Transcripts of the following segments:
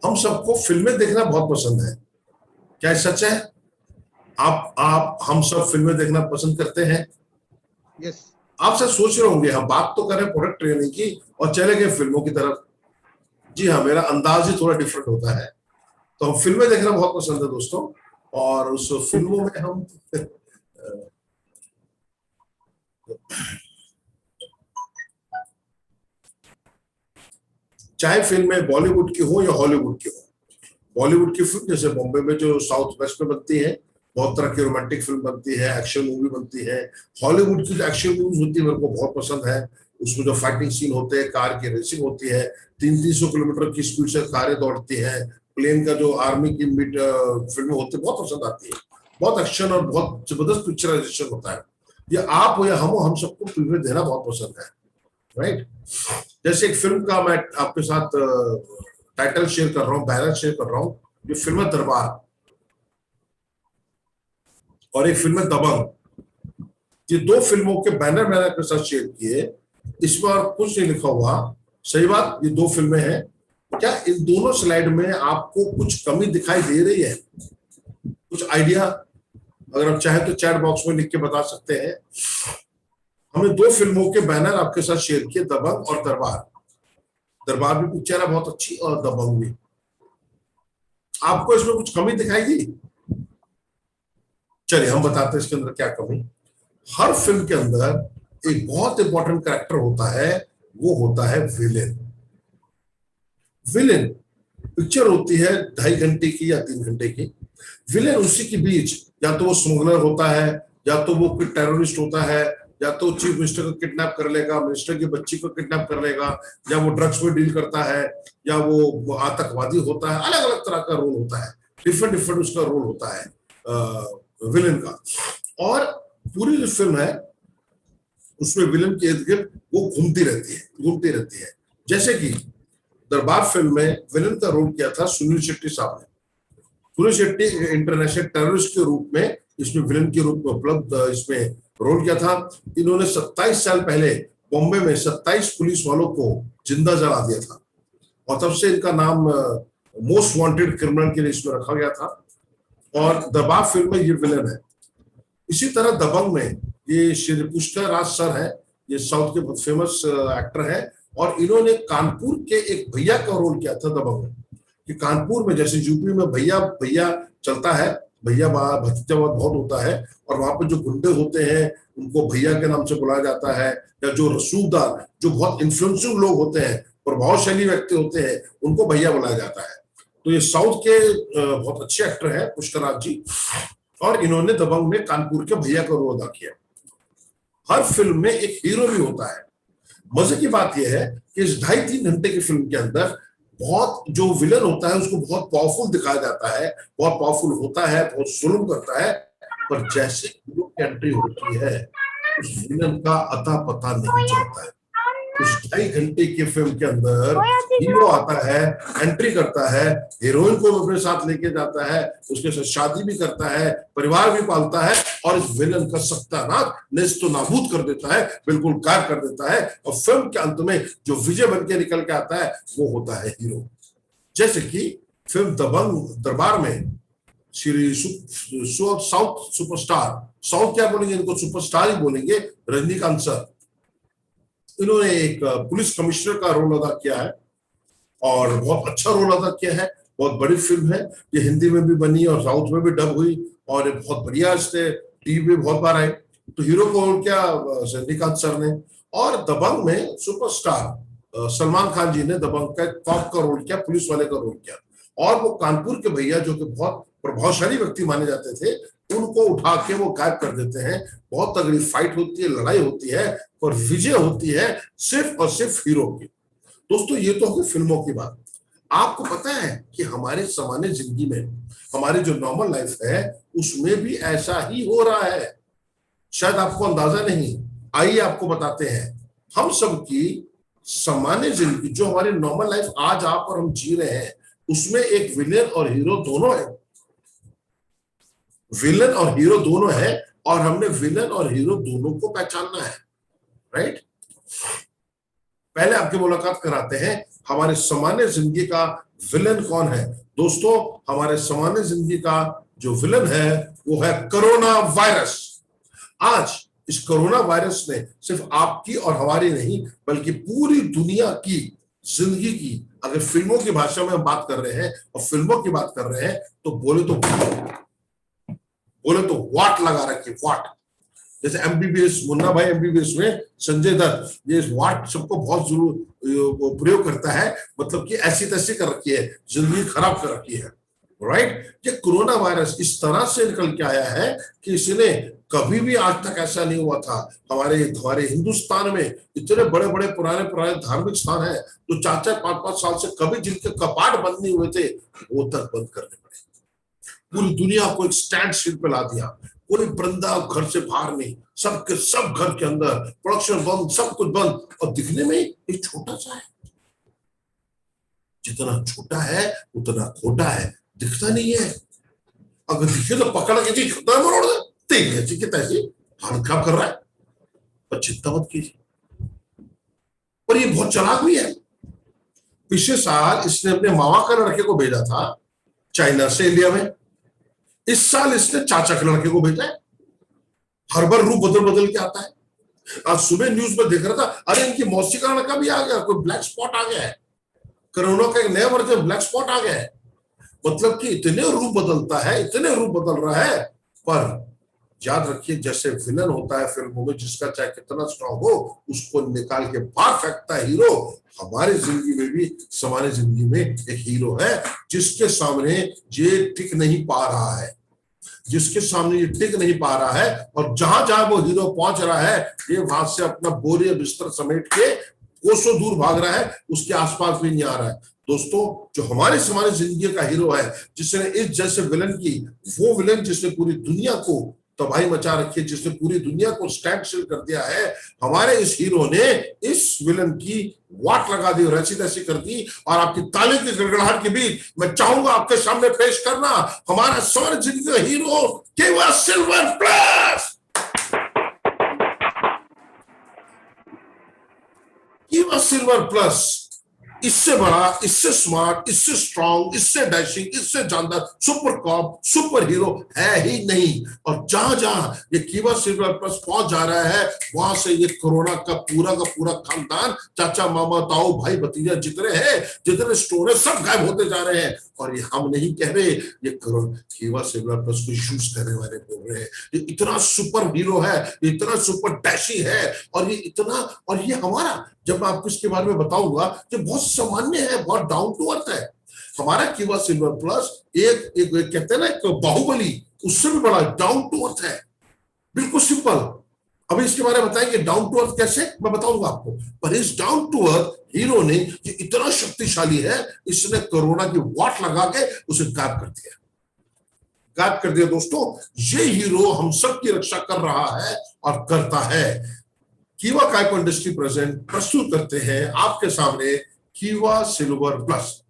हम सबको फिल्में देखना बहुत पसंद है, क्या ये सच है? आप हम सब फिल्में देखना पसंद करते हैं। यस। आप सब सोच रहे होंगे हम बात तो करें प्रोडक्ट ट्रेनिंग की और चले गए फिल्मों की तरफ। जी हाँ, मेरा अंदाज ही थोड़ा डिफरेंट होता है। तो हम फिल्में देखना बहुत पसंद है दोस्तों, और उस फिल्मों में हम चाहे फिल्में बॉलीवुड की हो या हॉलीवुड की हो। बॉलीवुड की फिल्म जैसे बॉम्बे में जो साउथ वेस्ट में बनती है, बहुत तरह की रोमांटिक फिल्म बनती है, एक्शन मूवी बनती है। हॉलीवुड की जो एक्शन मूवीज होती है मेरे को बहुत पसंद है। उसमें जो फाइटिंग सीन होते हैं, कार की रेसिंग होती है, 300-300 किलोमीटर की स्पीड से कारें दौड़ती हैं, प्लेन का जो आर्मी की फिल्में होती है बहुत पसंद आती है। बहुत एक्शन और बहुत जबरदस्त पिक्चराइजेशन होता है। ये आप हो या हम सबको फिल्में देना बहुत पसंद है, राइट। जैसे एक फिल्म का मैं आपके साथ टाइटल शेयर कर रहा हूँ, बैनर शेयर कर रहा हूँ। ये फिल्म है दरबार, और एक फिल्म है दबंग। ये दो फिल्मों के बैनर मैंने आपके साथ शेयर किए। इसमें और कुछ नहीं लिखा हुआ, सही बात, ये दो फिल्में हैं। क्या इन दोनों स्लाइड में आपको कुछ कमी दिखाई दे रही है? कुछ आइडिया अगर आप चाहें तो चैट बॉक्स में लिख के बता सकते हैं। हमने दो फिल्मों के बैनर आपके साथ शेयर किए, दबंग और दरबार। दरबार भी पिक्चर है बहुत अच्छी, और दबंग भी। आपको इसमें कुछ कमी दिखाई दी? चलिए हम बताते हैं इसके अंदर क्या कमी। हर फिल्म के अंदर एक बहुत इंपॉर्टेंट कैरेक्टर होता है, वो होता है विलेन। विलेन पिक्चर होती है 2.5 घंटे की या 3 घंटे की। विलेन उसी के बीच या तो वो स्मगलर होता है, या तो वो कोई टेररिस्ट होता है, या तो चीफ मिनिस्टर को किडनैप कर लेगा, मिनिस्टर की बच्ची को किडनैप कर लेगा, या वो ड्रग्स में डील करता है, या वो आतंकवादी होता है। अलग अलग तरह का रोल होता है, डिफरेंट डिफरेंट उसका रोल होता है विलेन का। और पूरी जो फिल्म है उसमें विलेन के इर्द गिर्द वो घूमती रहती है। जैसे कि दरबार फिल्म में विलेन का रोल किया था सुनील शेट्टी साहब ने। सुनील शेट्टी इंटरनेशनल टेररिस्ट के रूप में इसमें विलेन के रूप में उपलब्ध इसमें रोल किया था। इन्होंने 27 साल पहले बॉम्बे में 27 पुलिस वालों को जिंदा जला दिया था, और तब से इनका नाम मोस्ट वांटेड क्रिमिनल के लिए इसमें रखा गया था। और दरबार फिल्म में ये विलेन है। इसी तरह दबंग में ये श्री पुष्कर राज सर है, ये साउथ के बहुत फेमस एक्टर है, और इन्होंने कानपुर के एक भैया का रोल किया था दबंग में। कि कानपुर में जैसे यूपी में भैया भैया चलता है, भैया भतीजावाद बहुत होता है, और वहां पर जो गुंडे होते हैं उनको भैया के नाम से बुलाया जाता है, या जो रसूखदार जो बहुत इन्फ्लुएंशियल लोग होते हैं, प्रभावशाली व्यक्ति होते हैं, उनको भैया बुलाया जाता है। तो ये साउथ के बहुत अच्छे एक्टर हैं पुष्कर राज जी, और इन्होंने दबंग में कानपुर के भैया का रोल अदा किया। हर फिल्म में एक हीरो भी होता है। मजे की बात यह है कि इस 2.5-3 घंटे की फिल्म के अंदर बहुत जो विलन होता है उसको बहुत पावरफुल दिखाया जाता है, बहुत पावरफुल होता है, बहुत जुल्म करता है। पर जैसे हीरो की एंट्री होती है उस विलन का अता पता नहीं चलता है। उस 2.5 घंटे की फिल्म के अंदर हीरो आता है, एंट्री करता है, हीरोइन को अपने साथ लेके जाता है, उसके साथ शादी भी करता है, परिवार भी पालता है, और इस विलन का सत्यानाश नेस्तो नाबूद कर देता है, बिल्कुल गायब कर देता है। और फिल्म के अंत में जो विजय बन के निकल के आता है वो होता है हीरो। जैसे कि फिल्म दबंग दरबार में श्री साउथ सुपरस्टार, साउथ क्या बोलेंगे इनको, सुपरस्टार ही बोलेंगे, रजनीकांत सर। इन्होंने एक पुलिस कमिश्नर का रोल अदा किया है, और बहुत अच्छा रोल अदा किया है। बहुत बड़ी फिल्म है, ये हिंदी में भी बनी और साउथ में भी डब हुई, और ये बहुत बढ़िया इसने टीवी में बहुत बार आई। तो हीरो को रोल किया रजनीकांत सर ने। और दबंग में सुपरस्टार सलमान खान जी ने दबंग का कॉप का रोल किया, पुलिस वाले का रोल किया। और वो कानपुर के भैया जो कि बहुत प्रभावशाली व्यक्ति माने जाते थे, उनको उठा के वो गायब कर देते हैं। बहुत तगड़ी फाइट होती है, लड़ाई होती है, और विजय होती है सिर्फ और सिर्फ हीरो की। दोस्तों ये तो होगी फिल्मों की बात। आपको पता है कि हमारे सामान्य जिंदगी में, हमारी जो नॉर्मल लाइफ है उसमें भी ऐसा ही हो रहा है। शायद आपको अंदाजा नहीं, आइए आपको बताते हैं। हम सबकी सामान्य जिंदगी, जो हमारी नॉर्मल लाइफ आज आप और हम जी रहे हैं, उसमें एक विलेन और हीरो दोनों है। विलेन और हीरो दोनों है, और हमने विलेन और हीरो दोनों को पहचानना है, राइट। पहले आपकी मुलाकात कराते हैं हमारे सामान्य जिंदगी का विलन कौन है। दोस्तों, हमारे सामान्य जिंदगी का जो विलन है वो है कोरोना वायरस। आज इस कोरोना वायरस ने सिर्फ आपकी और हमारी नहीं बल्कि पूरी दुनिया की जिंदगी की, अगर फिल्मों की भाषा में हम बात कर रहे हैं और फिल्मों की बात कर रहे हैं तो बोले तो वाट लगा रखी, वाट। जैसे एमबीबीएस, मुन्ना भाई एमबीबीएस में संजय दत्त ये वाट सबको बहुत जरूर प्रयोग करता है, मतलब कि ऐसी तैसी कर रखी है, जिंदगी खराब कर रखी है, राइट। ये कोरोना वायरस इस तरह से निकल के आया है कि इसने कभी भी आज तक ऐसा नहीं हुआ था। हमारे हिंदुस्तान में इतने बड़े बड़े पुराने धार्मिक स्थान है जो 4-5 साल से कभी जिनके कपाट बंद नहीं हुए थे वो तक बंद करने पड़े। पूरी दुनिया को एक स्टैंड स्टिल पे ला दिया। कोई बंदा घर से बाहर नहीं, सबके सब घर के अंदर, प्रोडक्शन बंद, सब कुछ बंद, और दिखने में एक छोटा सा है। जितना छोटा है उतना खोटा है, दिखता नहीं है। अगर दिखे तो पकड़ के जी छोटा मरोड़ दे, तैसी हालत खराब कर रहा है, पर चिंता मत कीजिए। और ये बहुत चालाक भी है। पिछले साल इसने अपने मामा का लड़के को भेजा था चाइना से इंडिया में, इस साल इसने चाचा के लड़के को भेजा है। हर बार रूप बदल के आता है। आज सुबह न्यूज में देख रहा था, अरे इनकी मौसी का लड़का भी आ गया, कोई ब्लैक स्पॉट आ गया है, कोरोना का एक नया वर्जन ब्लैक स्पॉट आ गया है। मतलब कि इतने रूप बदलता है, इतने रूप बदल रहा है। पर याद रखिए, जैसे विलन होता है फिल्मों में, जिसका चाहे कितना स्ट्रॉन्ग हो उसको निकाल के बाहर फेंकता है हीरो, हमारी जिंदगी में भी, सामान्य जिंदगी में एक हीरो है जिसके सामने ये टिक नहीं पा रहा है, जिसके सामने ये टिक नहीं पा रहा है। और जहां जहां वो हीरो पहुंच रहा है, ये वहां से अपना बोरिया बिस्तर समेट के कोसों दूर भाग रहा है, उसके आसपास भी नहीं आ रहा है। दोस्तों, जो हमारे जिंदगी का हीरो है, जिसने इस जैसे विलन की, वो विलन जिसने पूरी दुनिया को तबाही मचा रखी है, जिसने पूरी दुनिया को स्टैंड स्टिल कर दिया है, हमारे इस हीरो ने इस विलन की वाट लगा दी, रची तैसी कर दी। और आपकी ताली की गड़गड़ाहट के बीच मैं चाहूंगा आपके सामने पेश करना हमारा सामान्य जिंदगी का हीरो केवा सिल्वर प्लस। केवा सिल्वर प्लस इससे बड़ा, इससे स्मार्ट, इससे स्ट्रांग, इससे डैशिंग, इससे जानदार सुपर कॉप, सुपर हीरो है ही नहीं। और जहां जहां ये केवा सिल्वर प्लस पहुंच जा रहा है, वहां से ये कोरोना का पूरा खानदान, चाचा मामा ताऊ भाई भतीजा जितने हैं, जितने स्टोर है, सब गायब होते जा रहे हैं। और ये हम नहीं कह रहे, ये केवा सिल्वर प्लस को यूज करने वाले बोल रहे हैं। ये इतना सुपर हीरो है, इतना सुपर डैशी है, और ये इतना, और ये हमारा, जब मैं आपको इसके बारे में बताऊंगा, जो बहुत सामान्य है, बहुत डाउन टू अर्थ है। हमारा केवा सिल्वर प्लस एक कहते हैं ना, एक बाहुबली, उससे भी बड़ा डाउन टू अर्थ है, बिल्कुल सिंपल। अभी इसके बारे में बताएंगे डाउन टू अर्थ कैसे, मैं बताऊंगा आपको। पर इस डाउन टू अर्थ हीरो ने, ये इतना शक्तिशाली है, इसने कोरोना की वाट लगा के उसे गायब कर दिया। दोस्तों, ये हीरो हम सब की रक्षा कर रहा है और करता है। कीवा काइपो इंडस्ट्री प्रस्तुत करते हैं आपके सामने कीवा सिल्वर प्लस,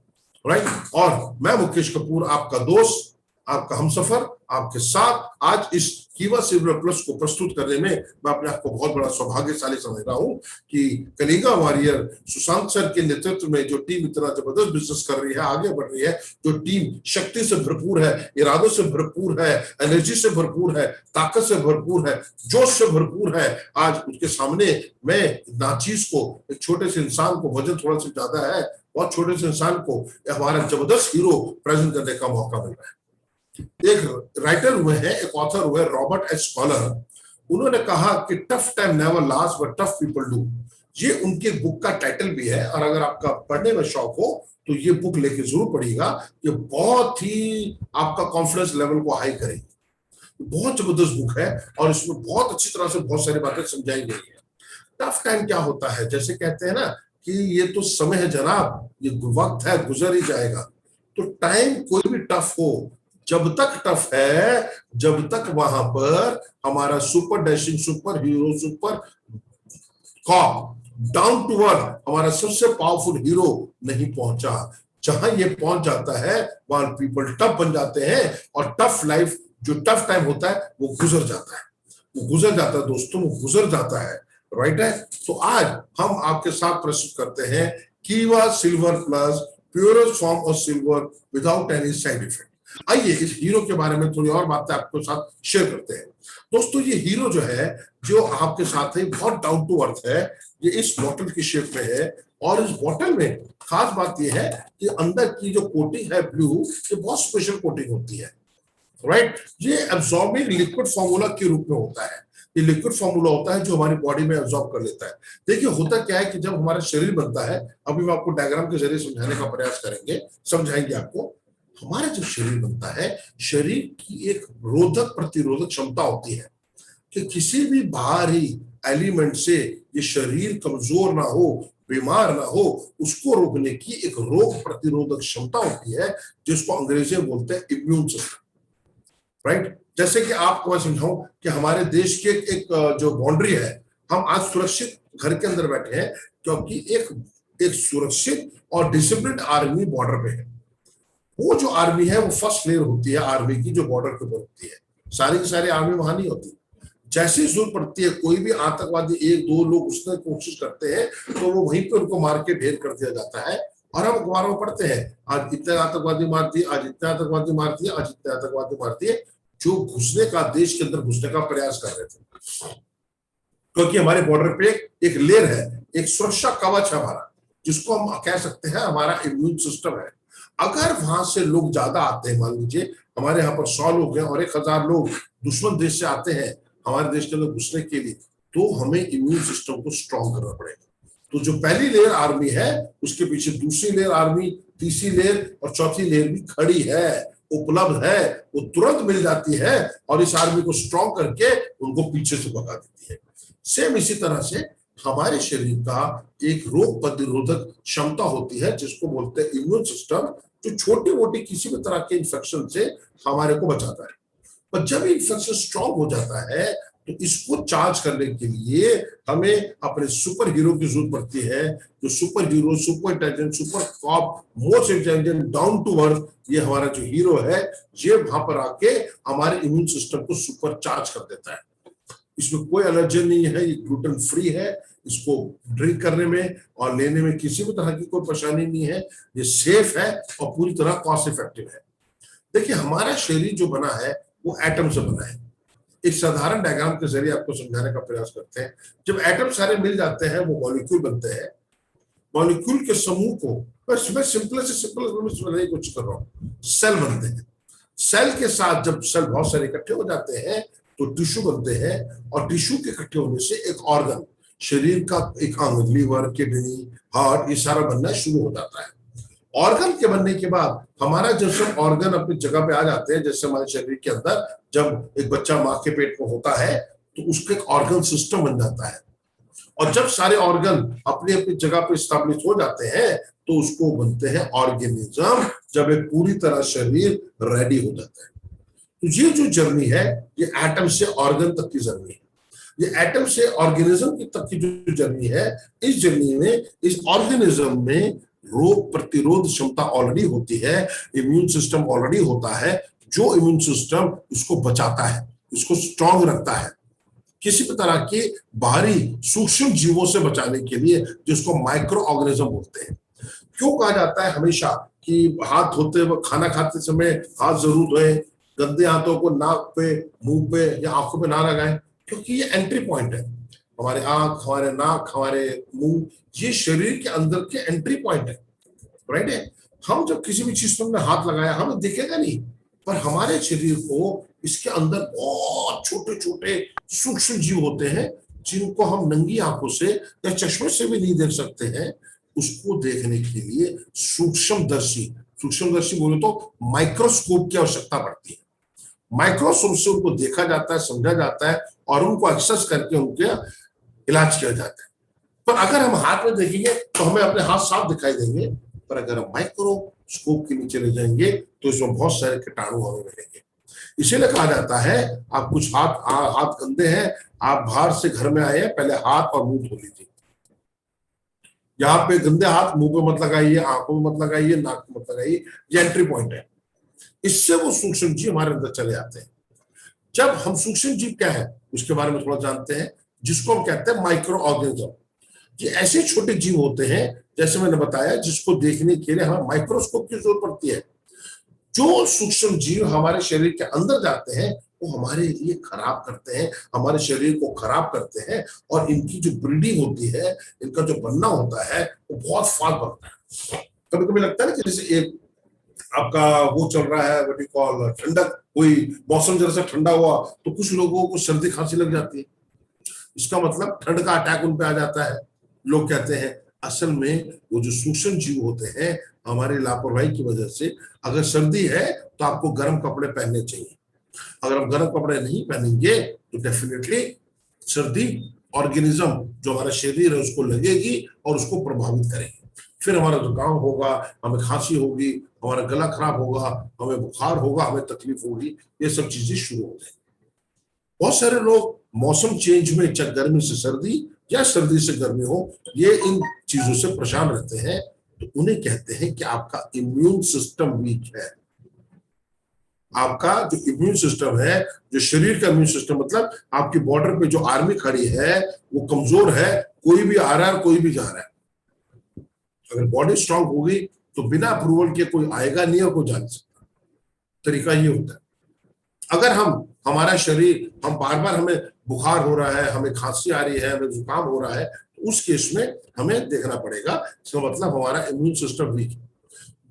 राइट। और मैं मुकेश कपूर, आपका दोस्त, आपका हमसफर, आपके साथ आज इस कीवा सिल्वर प्लस को प्रस्तुत करने में मैं अपने आप को बहुत बड़ा सौभाग्यशाली समझ रहा हूं कि कलिंगा वॉरियर सुशांत सर के नेतृत्व में जो टीम इतना जबरदस्त बिजनेस कर रही है, आगे बढ़ रही है, जो टीम शक्ति से भरपूर है, इरादों से भरपूर है, एनर्जी से भरपूर है, ताकत से भरपूर है, जोश से भरपूर है, आज उसके सामने मैं नाचीज को, एक छोटे से इंसान को, वजन थोड़ा सा ज्यादा है, बहुत छोटे से इंसान को हमारा जबरदस्त हीरो प्रेजेंट करने का मौका मिल रहा है। एक राइटर हुए हैं, एक ऑथर हुए रॉबर्ट एच स्कॉलर, उन्होंने कहा कि tough time never last but tough people do. ये उनके बुक का टाइटल भी है, और अगर आपका पढ़ने में शौक हो तो ये बुक लेके जरूर पढ़िएगा। ये बहुत ही आपका कॉन्फिडेंस लेवल को हाई करेगी। बहुत जबरदस्त बुक है और इसमें बहुत अच्छी तरह से बहुत सारी बातें समझाई गई है। टफ टाइम क्या होता है, जैसे कहते हैं ना कि ये तो समय है जनाब, ये वक्त है, गुजर ही जाएगा। तो टाइम कोई भी टफ हो, जब तक टफ है, जब तक वहां पर हमारा super dashing, super hero, super cop, down to earth, हमारा सबसे पावरफुल हीरो नहीं पहुंचा। जहां ये पहुंच जाता है वहां पीपल टफ बन जाते हैं, और टफ लाइफ, जो टफ टाइम होता है वो गुजर जाता है, वो गुजर जाता है दोस्तों, वो गुजर जाता है। राइट है। तो आज हम आपके साथ प्रस्तुत करते हैं कीवा silver plus, purest form of silver without any side effect. आइए इस हीरो के बारे में थोड़ी और बातें आपके साथ शेयर करते हैं। दोस्तों ये हीरो जो है, जो आपके साथ है, बहुत डाउन टू अर्थ है। ये इस बॉटल की शेप में है और इस बॉटल में खास बात यह है कि अंदर की जो कोटिंग है ब्लू, ये बहुत स्पेशल कोटिंग होती है, राइट। ये एब्जॉर्बिंग लिक्विड फॉर्मूला के रूप में होता है। ये लिक्विड फॉर्मूला होता है जो हमारी बॉडी में एब्जॉर्ब कर लेता है। देखिए होता क्या है कि जब हमारा शरीर बनता है, अभी हम आपको डायग्राम के जरिए समझाने का प्रयास करेंगे, समझाएंगे आपको। हमारा जब शरीर बनता है, शरीर की एक रोधक प्रतिरोधक क्षमता होती है कि किसी भी बाहरी एलिमेंट से ये शरीर कमजोर ना हो, बीमार ना हो, उसको रोकने की एक रोग प्रतिरोधक क्षमता होती है, जिसको अंग्रेजी में बोलते हैं इम्यून सिस्टम, राइट। जैसे कि आपको मैं समझाऊं कि हमारे देश के एक जो बाउंड्री है, हम आज सुरक्षित घर के अंदर बैठे हैं क्योंकि एक सुरक्षित और डिसिप्लिन आर्मी बॉर्डर पे है। वो जो आर्मी है वो फर्स्ट लेयर होती है आर्मी की, जो बॉर्डर के ऊपर होती है। सारी की सारी आर्मी वहां नहीं होती। जैसे ही जरूरत पड़ती है, कोई भी आतंकवादी एक दो लोग उसने कोशिश करते हैं, तो वो वहीं पे उनको मार के ढेर कर दिया जाता है। और हम अखबारों में पढ़ते हैं, आज इतने आतंकवादी मार दिए, आज इतने आतंकवादी मार दिए, आज इतने आतंकवादी मार दिए, जो घुसने का, देश के अंदर घुसने का प्रयास कर रहे थे। क्योंकि हमारे बॉर्डर पे एक लेयर है, एक सुरक्षा कवच है हमारा, जिसको हम कह सकते हैं हमारा इम्यून सिस्टम है। अगर वहां से लोग ज्यादा आते हैं, मान लीजिए हमारे यहाँ पर 100 लोग हैं और 1000 लोग दुश्मन देश से आते हैं हमारे देश के अंदर घुसने के लिए, तो हमें इम्यून सिस्टम को स्ट्रॉन्ग करना पड़ेगा। तो जो पहली लेयर आर्मी है, उसके पीछे दूसरी लेयर आर्मी, तीसरी लेयर और चौथी लेयर भी खड़ी है, उपलब्ध है, वो तुरंत मिल जाती है और इस आर्मी को स्ट्रॉन्ग करके उनको पीछे से भगा देती है। सेम इसी तरह से हमारे शरीर का एक रोग प्रतिरोधक क्षमता होती है, जिसको बोलते हैं इम्यून सिस्टम, जो छोटी मोटी किसी भी तरह के इन्फेक्शन से हमारे को बचाता है। पर जब इन्फेक्शन स्ट्रॉन्ग हो जाता है, तो इसको चार्ज करने के लिए हमें अपने सुपर हीरो की जरूरत पड़ती है। जो super hero, super intelligent, super cop, most intelligent, down to earth, ये हमारा जो हीरो है, ये वहां पर आके हमारे इम्यून सिस्टम को सुपर चार्ज कर देता है। इसमें कोई एलर्जन नहीं है, ये ग्लूटेन फ्री है, इसको ड्रिंक करने में और लेने में किसी भी तरह की कोई परेशानी नहीं है, ये सेफ है और पूरी तरह कॉस्ट इफेक्टिव है। देखिए हमारा शरीर जो बना है वो एटम से बना है। एक साधारण डायग्राम के जरिए आपको समझाने का प्रयास करते हैं। जब एटम सारे मिल जाते हैं, वो मॉलिक्यूल बनते हैं। मॉलिक्यूल के समूह को मैं सिंपल से सिंपल समझने की कोशिश कर रहा हूँ, सेल बनते हैं। सेल के साथ जब सेल बहुत सारे इकट्ठे हो जाते हैं तो टिश्यू बनते हैं, और टिश्यू के इकट्ठे होने से एक ऑर्गन, शरीर का एक अंग, लीवर, किडनी, हार्ट, ये सारा बनना शुरू हो जाता है। ऑर्गन के बनने के बाद हमारा जब सब ऑर्गन अपनी जगह पे आ जाते हैं, जैसे हमारे शरीर के अंदर जब एक बच्चा माँ के पेट में होता है तो उसका एक ऑर्गन सिस्टम बन जाता है, और जब सारे ऑर्गन अपनी अपनी जगह पे स्टैब्लिश हो जाते हैं तो उसको बनते हैं ऑर्गेनिज्म, जब एक पूरी तरह शरीर रेडी हो जाता है। तो ये जो जर्नी है, ये एटम से ऑर्गन तक की जर्नी है। ये एटम से ऑर्गेनिज्म की तक की जो जर्नी है, इस जर्नी में इस ऑर्गेनिज्म में रोग प्रतिरोध क्षमता ऑलरेडी होती है, इम्यून सिस्टम ऑलरेडी होता है, जो इम्यून सिस्टम इसको बचाता है, इसको स्ट्रॉन्ग रखता है किसी भी तरह के बाहरी सूक्ष्म जीवों से बचाने के लिए, जिसको माइक्रो ऑर्गेनिज्म बोलते हैं। क्यों कहा जाता है हमेशा कि हाथ धोते वक्त, खाना खाते समय हाथ जरूर धोएं, गंदे हाथों को नाक पे, मुंह पे या आंखों पे ना लगाएं, क्योंकि ये एंट्री पॉइंट है। हमारे आंख, हमारे नाक, हमारे मुंह, ये शरीर के अंदर के एंट्री पॉइंट है, राइट है। हम जब किसी भी चीज में हाथ लगाया, हमें दिखेगा नहीं, पर हमारे शरीर को इसके अंदर बहुत छोटे छोटे सूक्ष्म जीव होते हैं, जिनको हम नंगी आंखों से या चश्मे से भी नहीं देख सकते हैं। उसको देखने के लिए सूक्ष्मदर्शी बोले तो माइक्रोस्कोप की आवश्यकता पड़ती है। माइक्रोस्कोप से उनको देखा जाता है, समझा जाता है, और उनको एक्सेस करके उनके इलाज किया जाता है। पर अगर हम हाथ में देखेंगे तो हमें अपने हाथ साफ दिखाई देंगे, पर अगर हम माइक्रोस्कोप के नीचे ले जाएंगे तो इसमें बहुत सारे कीटाणु हमें मिलेंगे। इसीलिए कहा जाता है, आप कुछ हाथ गंदे हैं, आप बाहर से घर में आए हैं, पहले हाथ और मुंह धो लीजिए। यहाँ पे गंदे हाथ मुंह पे मत लगाइए, आंखों में मत लगाइए, नाक में मत लगाइए, ये एंट्री पॉइंट है। इससे वो सूक्ष्म जीव हमारे अंदर चले आते हैं। जब हम सूक्ष्म जीव क्या है उसके बारे में थोड़ा जानते हैं। जिसको हम कहते हैं माइक्रो ऑर्गेनिज्म। ये ऐसे छोटे जीव होते हैं, जैसे मैंने बताया, जिसको देखने के लिए हमें माइक्रोस्कोप की जरूरत पड़ती है। जो सूक्ष्म जीव हमारे शरीर के अंदर जाते हैं वो हमारे लिए खराब करते हैं, हमारे शरीर को खराब करते हैं, और इनकी जो ब्रीडिंग होती है, इनका जो बनना होता है, वो बहुत फास्ट बनता है। कभी कभी लगता है ना कि जैसे एक आपका वो चल रहा है, व्हाट यू कॉल, ठंडक, कोई मौसम जरा सा ठंडा हुआ तो कुछ लोगों को सर्दी खांसी लग जाती है, इसका मतलब ठंड का अटैक उन पे आ जाता है। लोग कहते हैं असल में वो जो सूक्ष्म जीव होते हैं, हमारी लापरवाही की वजह से, अगर सर्दी है तो आपको गर्म कपड़े पहनने चाहिए। अगर आप गर्म कपड़े नहीं पहनेंगे तो डेफिनेटली सर्दी ऑर्गेनिज्म जो हमारा शरीर है उसको लगेगी और उसको प्रभावित करेगी। फिर हमारा जुकाम होगा, हमें खांसी होगी, हमारा गला खराब होगा, हमें बुखार होगा, हमें तकलीफ होगी, ये सब चीजें शुरू हो जाएंगी। बहुत सारे लोग मौसम चेंज में, चाहे गर्मी से सर्दी या सर्दी से गर्मी हो, ये इन चीजों से परेशान रहते हैं, तो उन्हें कहते हैं कि आपका इम्यून सिस्टम वीक है। आपका जो इम्यून सिस्टम है, जो शरीर का इम्यून सिस्टम, मतलब आपकी बॉर्डर पे जो आर्मी खड़ी है वो कमजोर है, कोई भी आ रहा है कोई भी जा रहा है। अगर बॉडी स्ट्रांग होगी तो बिना अप्रूवल के कोई आएगा नहीं और कोई जा नहीं सकता। तरीका ये होता है। अगर हमारा शरीर, हम बार बार हमें बुखार हो रहा है, हमें खांसी आ रही है, हमें जुकाम हो रहा है, तो उस केस में हमें देखना पड़ेगा, इसका मतलब हमारा इम्यून सिस्टम वीक है।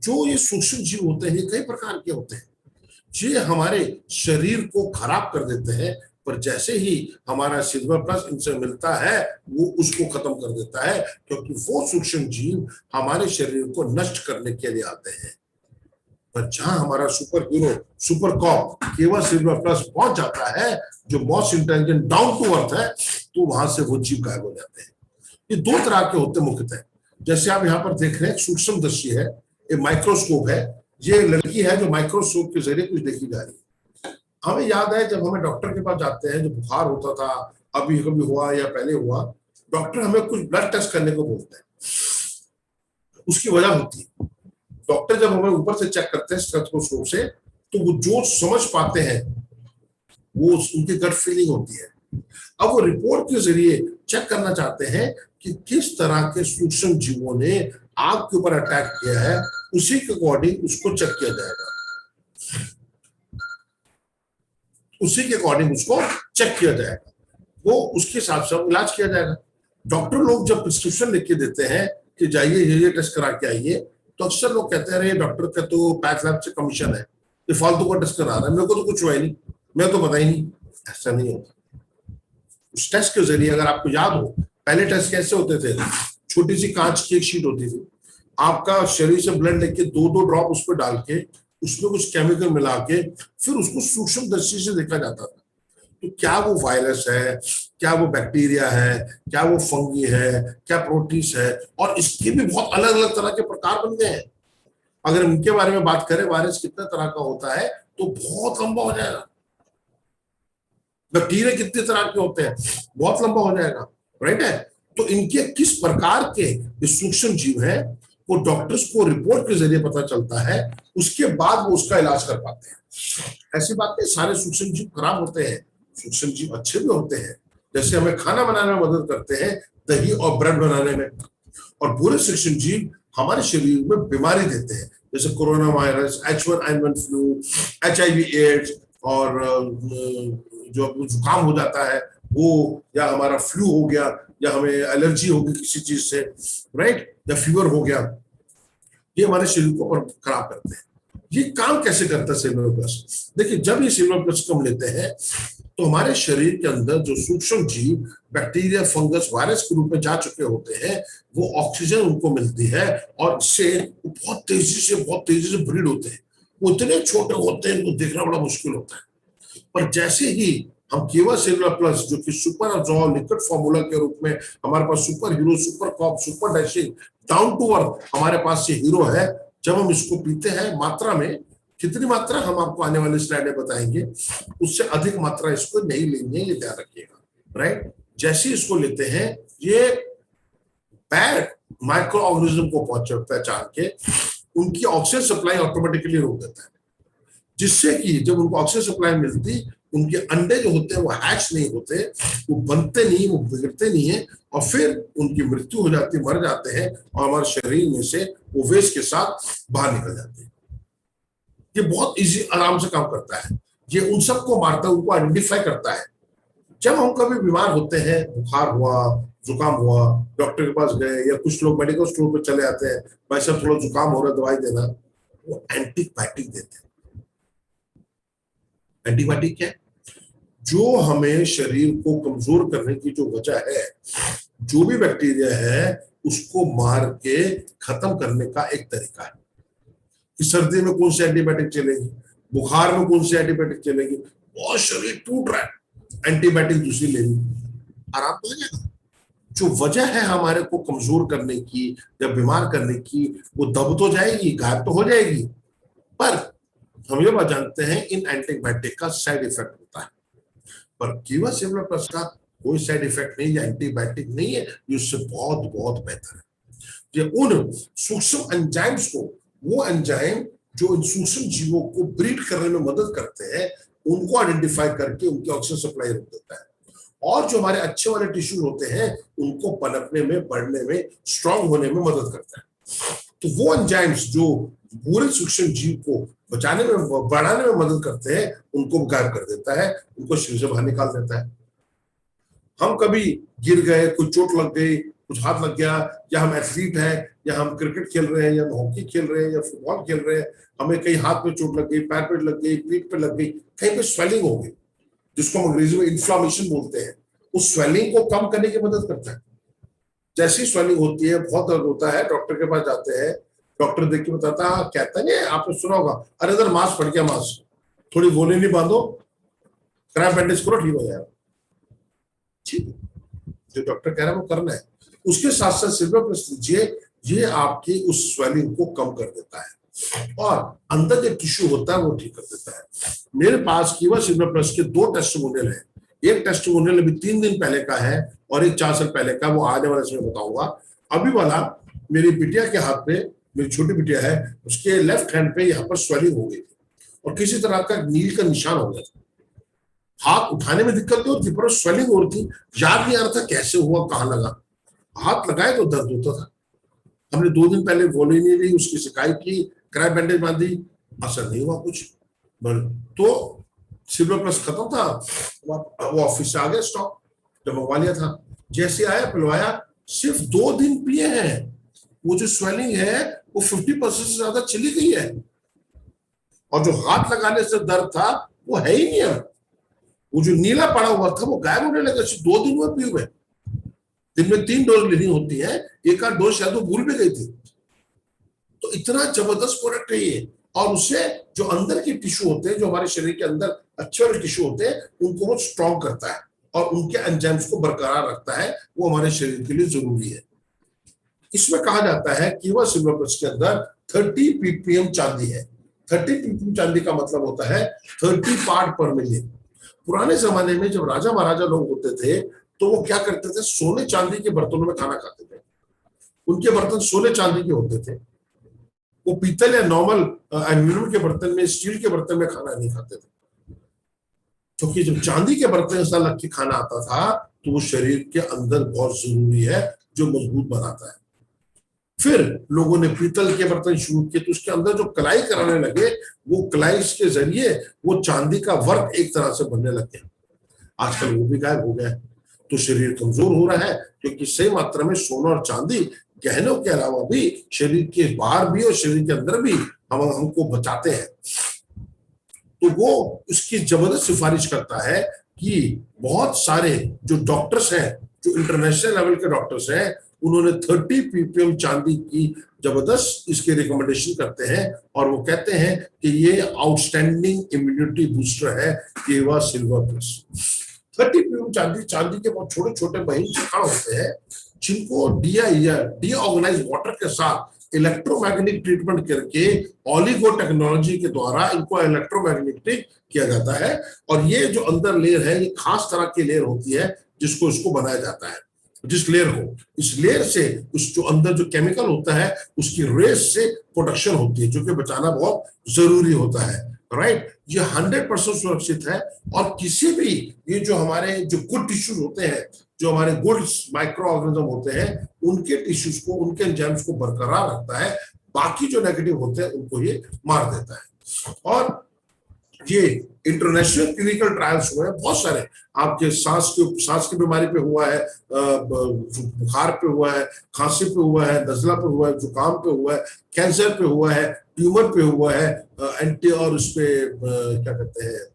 जो ये सूक्ष्म जीव होते हैं, कई प्रकार के होते हैं, ये हमारे शरीर को खराब कर देते हैं, पर जैसे ही हमारा सिल्वर प्लस इनसे मिलता है वो उसको खत्म कर देता है, क्योंकि वो सूक्ष्म जीव हमारे शरीर को नष्ट करने के लिए आते हैं। पर जहां हमारा सुपर हीरो, सुपर कॉप केवल सिल्वर प्लस पहुंच जाता है, जो most intelligent down to earth है, तो वहां से वो जीव गायब हो जाते हैं। ये दो तरह के होते हैं मुख्यतः। जैसे आप यहाँ पर देख रहे हैं, सूक्ष्मदर्शी है, एक माइक्रोस्कोप है, ये लड़की है जो माइक्रोस्कोप के जरिए कुछ देखी जा रही है। हमें याद है जब हमें डॉक्टर के पास जाते हैं, जो बुखार होता था, अभी कभी हुआ या पहले हुआ, डॉक्टर हमें कुछ ब्लड टेस्ट करने को बोलते हैं। उसकी वजह होती है, डॉक्टर जब हमें ऊपर से चेक करते हैं स्टेथोस्कोप से, तो वो जो समझ पाते हैं वो उनकी गट फीलिंग होती है। अब वो रिपोर्ट के जरिए चेक करना चाहते हैं कि किस तरह के सूक्ष्म जीवों ने आग के ऊपर अटैक किया है, उसी के अकॉर्डिंग उसको चेक किया जाएगा, उसी के अकॉर्डिंग उसको चेक किया जाएगा, वो उसके हिसाब से इलाज किया जाएगा। डॉक्टर लोग जब प्रिस्क्रिप्शन लिख के देते हैं कि जाइए ये टेस्ट करा के आइए, तो अक्सर लोग कहते हैं अरे डॉक्टर का तो पैथ लैब से कमीशन है, ये फालतू का टेस्ट करा रहा है, मेरे को तो कुछ हुआ ही नहीं, मैं तो पता ही नहीं। ऐसा नहीं होता। उस टेस्ट के जरिए, अगर आपको याद हो, पहले टेस्ट कैसे होते थे, छोटी सी कांच की एक शीट होती थी, आपका शरीर से ब्लड लेके दो दो ड्रॉप उस पर डाल के, उसमें कुछ केमिकल मिला के, फिर उसको सूक्ष्मदर्शी से देखा जाता था, तो क्या वो वायरस है, क्या वो बैक्टीरिया है, क्या वो फंगी है, क्या प्रोटीस है, और इसके भी बहुत अलग अलग तरह के प्रकार बन गए हैं। अगर इनके बारे में बात करें, वायरस कितने तरह का होता है, तो बहुत लंबा हो जाएगा। बैक्टीरिया कितने तरह के होते हैं, बहुत लंबा हो जाएगा, राइट है। तो इनके किस प्रकार के सूक्ष्म जीव हैं, वो डॉक्टर्स को रिपोर्ट के जरिए पता चलता है, उसके बाद वो उसका इलाज कर पाते हैं। ऐसी बात नहीं सारे सूक्ष्म जीव खराब होते हैं, सूक्ष्म जीव अच्छे भी होते हैं। जैसे हमें खाना बनाने में मदद करते हैं, दही और ब्रेड बनाने में, और बुरे सूक्ष्म जीव हमारे शरीर में बीमारी देते हैं, जैसे corona virus, H1N1 flu, HIV AIDS, और जो जुकाम हो जाता है वो, या हमारा फ्लू हो गया, या हमें एलर्जी होगी किसी चीज से, राइट, या फीवर हो गया, ये हमारे शरीर को खराब करते हैं। ये काम कैसे करता है सिल्वर प्लस? देखिए, जब ये सिल्वर प्लस को हम लेते हैं तो हमारे शरीर के अंदर जो सूक्ष्म जीव बैक्टीरिया, फंगस, वायरस के रूप में जा चुके होते हैं, वो ऑक्सीजन उनको मिलती है, और इससे बहुत तेजी से ब्रीड होते हैं। वो इतने छोटे होते हैं, उनको देखना बड़ा मुश्किल होता है। पर जैसे ही हम केवल सिल्वर प्लस, जो कि सुपर अब्जॉर्ब लिक्विड फॉर्मूला के रूप में हमारे पास super hero, super cop, super dashing, down to earth हमारे पास ये हीरो है, जब हम इसको पीते हैं मात्रा में, कितनी मात्रा हम आपको आने वाले स्लाइड में बताएंगे, उससे अधिक मात्रा इसको नहीं लेनी है, ये ध्यान रखिएगा, राइट। जैसे इसको लेते हैं, ये बैड माइक्रो ऑर्गेनिज्म को पहचान के उनकी ऑक्सीजन सप्लाई ऑटोमेटिकली रोक देता है, जिससे कि जब उनको ऑक्सीजन सप्लाई मिलती, उनके अंडे जो होते हैं वो हैच नहीं होते, वो बनते नहीं, वो बिगड़ते नहीं है, और फिर उनकी मृत्यु हो जाती है, मर जाते हैं, और हमारे शरीर में से वो वेस्ट के साथ बाहर निकल जाते हैं। ये बहुत इजी, आराम से काम करता है। ये उन सबको मारता है, उनको आइडेंटिफाई करता है। जब हम कभी बीमार होते हैं, बुखार हुआ, जुकाम हुआ, डॉक्टर के पास गए, या कुछ लोग मेडिकल स्टोर पर चले आते हैं, भाई साहब थोड़ा जुकाम हो रहा है, दवाई देना, वो एंटीबायोटिक देते हैं। एंटीबायोटिक क्या है? जो हमें शरीर को कमजोर करने की जो वजह है, जो भी बैक्टीरिया है, उसको मार के खत्म करने का एक तरीका है। कि सर्दी में कौन सी एंटीबायोटिक चलेगी, बुखार में कौन सी एंटीबायोटिक चलेगी, बहुत शरीर टूट रहा है, एंटीबायोटिक दूसरी लेनी, आराम तो हो जाएगा। जो वजह है हमारे को कमजोर करने की या बीमार करने की, वो दब तो जाएगी, गायब तो हो जाएगी, पर हम ये बात जानते हैं इन एंटीबायोटिक का साइड इफेक्ट होता है। पर कीवा सिमिलर प्लस का कोई साइड इफेक्ट नहीं, या एंटीबायोटिक नहीं है, ये उससे बहुत बहुत बेहतर है। ये उन सूक्ष्म एंजाइम्स को, वो एंजाइम जो इन सूक्ष्म जीवों को ब्रीड करने में मदद करते हैं, उनको आइडेंटिफाई करके उनकी ऑक्सीजन सप्लाई रोक देता है। और जो हमारे अच्छे वाले टिश्यू होते हैं, उनको पनपने में, बढ़ने में, स्ट्रांग होने में मदद करता है। तो वो एंजाइम्स जो पूरे सूक्ष्म जीव को बचाने में, बढ़ाने में मदद करते हैं, उनको गायब कर देता है, उनको शरीर से बाहर निकाल देता है। हम कभी गिर गए, कुछ चोट लग गई, कुछ हाथ लग गया, या हम एथलीट हैं, या हम क्रिकेट खेल रहे हैं, या हम हॉकी खेल रहे हैं, या फुटबॉल खेल रहे हैं, हमें कहीं हाथ में चोट लग गई, पैर पे लग गई, पीठ पे लग गई, कहीं पे स्वेलिंग हो गई, जिसको हम अंग्रेजी में इन्फ्लामेशन बोलते हैं, उस स्वेलिंग को कम करने की मदद करता है। जैसी स्वेलिंग होती है, बहुत दर्द होता है, डॉक्टर के पास जाते हैं, डॉक्टर देख के बताता है, कहता है, आपने सुना होगा, अरे इधर मांस पड़ गया, मांस थोड़ी गोली नहीं बांधो, क्रैप बैंडेज करो, ठीक हो जाएगा। ठीक, जो डॉक्टर कह रहा है वो करना है। उसके साथ साथ सिल्वर प्लस लीजिए, ये आपकी उस स्वेलिंग को कम कर देता है, और अंदर जो टिश्यू होता है वो ठीक कर देता है। मेरे पास कीवा सिल्वर प्लस के 2 टेस्टिमोनियल हैं। एक टेस्टिमोनियल अभी 3 दिन पहले का है, और एक 4 साल पहले का, वो आने वाले समय बताऊंगा। अभी वाला मेरी बिटिया के हाथ पे, मेरी छोटी बिटिया है, उसके लेफ्ट हैंड पे यहाँ पर स्वेलिंग हो गई थी, और किसी तरह का नील का निशान हो गया था। हाथ उठाने में दिक्कत नहीं होती, पर स्वेलिंग हो रही थी, याद नहीं आ रहा था कैसे हुआ, कहाँ लगा, हाथ लगाए तो दर्द होता था। हमने 2 दिन पहले गोली नहीं ली, उसकी शिकायत की, क्रैप बैंडेज बांधी, असर नहीं हुआ कुछ, तो सिल्वर प्लस खत्म था, वो ऑफिस से आ गया स्टॉक, जब मंगवा लिया था, जैसे आया पिलवाया, सिर्फ 2 दिन पिए हैं, वो जो स्वेलिंग है वो 50% से ज्यादा चली गई है, और जो हाथ लगाने से दर्द था वो है ही नहीं है, वो जो नीला पड़ा हुआ था वो गायब होने लगा। 2 दिन में पिए हुए, दिन में 3 डोज लेनी होती है, एक आध डोज शायद वो भूल भी गई थी। तो इतना जबरदस्त प्रोडक्ट है ये, और उससे जो अंदर के टिश्यू होते हैं, जो हमारे शरीर के अंदर अच्छे वाले टिश्यू होते हैं, उनको वो स्ट्रॉन्ग करता है, और उनके एंजाइम्स को बरकरार रखता है, वो हमारे शरीर के लिए जरूरी है। इसमें कहा जाता है कि वह सिल्वर प्लस के अंदर 30 ppm चांदी है। 30 ppm चांदी का मतलब होता है 30 पार्ट पर मिलियन। पुराने जमाने में जब राजा महाराजा लोग होते थे, तो वो क्या करते थे, सोने चांदी के बर्तनों में खाना खाते थे। उनके बर्तन सोने चांदी के होते थे, वो पीतल या नॉर्मल एल्यूमिनियम के बर्तन में, स्टील के बर्तन में खाना नहीं खाते थे, क्योंकि जब चांदी के बर्तन से लग के खाना आता था, तो वो शरीर के अंदर बहुत जरूरी है, जो मजबूत बनाता है। फिर लोगों ने पीतल के बर्तन शुरू किए, तो उसके अंदर जो कलाई कराने लगे, वो कलाई के जरिए वो चांदी का वर्क एक तरह से बनने लग गया। आजकल वो भी गायब हो गया, तो शरीर कमजोर हो रहा है, क्योंकि सही मात्रा में सोना और चांदी गहनों के अलावा भी शरीर के बाहर भी और शरीर के अंदर भी हमको बचाते हैं। तो वो उसकी जबरदस्त सिफारिश करता है कि बहुत सारे जो डॉक्टर्स हैं, जो इंटरनेशनल लेवल के डॉक्टर्स हैं, उन्होंने 30 ppm चांदी की जबरदस्त इसके रिकमेंडेशन करते हैं, और वो कहते हैं कि ये आउटस्टैंडिंग इम्यूनिटी बूस्टर है कीवा सिल्वर प्लस। 30 ppm चांदी के बहुत छोटे छोटे महीन शिकड़ होते हैं, जिनको डीऑर्गेनाइज वाटर के साथ इलेक्ट्रोमैग्नेटिक ट्रीटमेंट करके ऑलिगो टेक्नोलॉजी के द्वारा इनको इलेक्ट्रोमैग्नेटिक किया जाता है, और ये जो अंदर लेयर है, ये खास तरह की लेयर होती है, जिसको इसको बनाया जाता है। जिस लेयर को, इस लेयर से उस जो अंदर जो केमिकल होता है, उसकी रेस से प्रोडक्शन होती है, जो कि बचाना बहुत जरूरी होता है। राइट, ये 100% सुरक्षित है। और किसी भी ये जो हमारे जो गुड टिश्यूज होते हैं, जो हमारे गुड माइक्रो ऑर्गेनिज्म होते हैं, उनके टिश्यूज को, उनके एंजाइम्स को बरकरार रखता है। बाकी जो नेगेटिव होते हैं उनको ये मार देता है। और ये इंटरनेशनल क्लिनिकल ट्रायल्स हुए हैं बहुत सारे, आपके सांस की बीमारी पे हुआ है, बुखार पे हुआ है, खांसी पे हुआ है, नजला पे हुआ है, जुकाम पे हुआ है, कैंसर पे हुआ है, ट्यूमर पे हुआ है, एंटी और उस पे क्या कहते हैं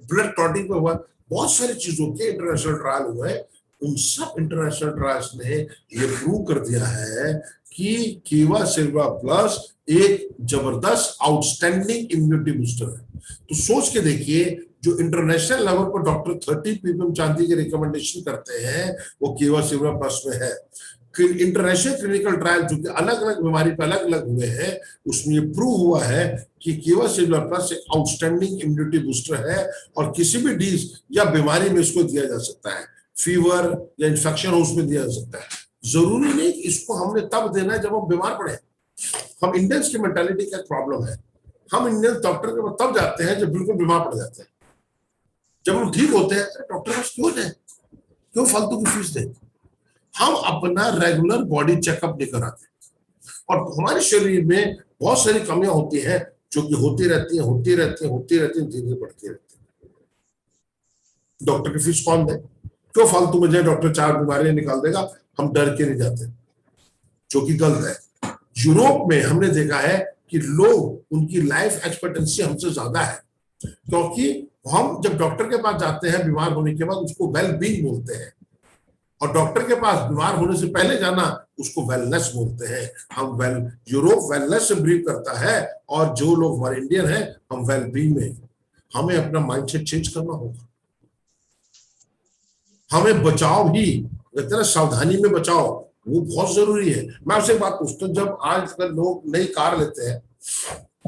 ब्लड क्लॉटिंग पे हुआ है। बहुत सारी चीजों के इंटरनेशनल ट्रायल हुए हैं। उन सब इंटरनेशनल ट्रायल्स ने ये प्रूव कर दिया है कि कीवा सिल्वा प्लस एक जबरदस्त आउटस्टैंडिंग इम्यूनिटी बूस्टर है। तो सोच के देखिए, जो इंटरनेशनल लेवल पर डॉक्टर 30 ppm चांदी के रिकमेंडेशन करते हैं वो कीवा सिल्वा प्लस में है। इंटरनेशनल क्लिनिकल ट्रायल जो कि अलग अलग बीमारी पर अलग अलग हुए हैं, उसमें ये प्रूव हुआ है कि कीवा सिल्वा प्लस एक आउटस्टैंडिंग इम्यूनिटी बूस्टर है और किसी भी डिजीज या बीमारी में इसको दिया जा सकता है। फीवर या इन्फेक्शन हो उसमें दिया जा सकता है। जरूरी नहीं कि इसको हमने तब देना है जब हम बीमार पड़े। हम इंडियंस की मेंटालिटी का प्रॉब्लम है, हम इंडियन डॉक्टर के पास तब जाते हैं जब बिल्कुल बीमार पड़ जाते हैं। जब हम ठीक होते हैं डॉक्टर के पास क्यों जाए, क्यों फालतू की फीस दें। हम अपना रेगुलर बॉडी चेकअप नहीं कराते और हमारे शरीर में बहुत सारी कमियां होती हैं जो कि होती रहती हैं, धीरे बढ़ती रहती है। डॉक्टर की फीस कौन दे, क्यों फालतू में जाए, डॉक्टर 4 बीमारियां निकाल देगा, हम डर के नहीं जाते, जो कि गलत है। यूरोप में हमने देखा है कि लोग, उनकी लाइफ एक्सपेक्टेंसी हमसे ज्यादा है, क्योंकि हम जब डॉक्टर के पास जाते हैं बीमार होने के बाद उसको वेल बीइंग बोलते हैं, और डॉक्टर के पास बीमार होने से पहले जाना उसको वेलनेस बोलते हैं। यूरोप वेलनेस से ब्रीव करता है और जो लोग हमारे इंडियन हैं हम वेल बीइंग में। हमें अपना माइंडसेट चेंज करना होगा। हमें बचाव ही कहते हैं, सावधानी में बचाओ, वो बहुत जरूरी है। मैं आपसे एक बात पूछता हूँ, जब आजकल लोग नई कार लेते हैं,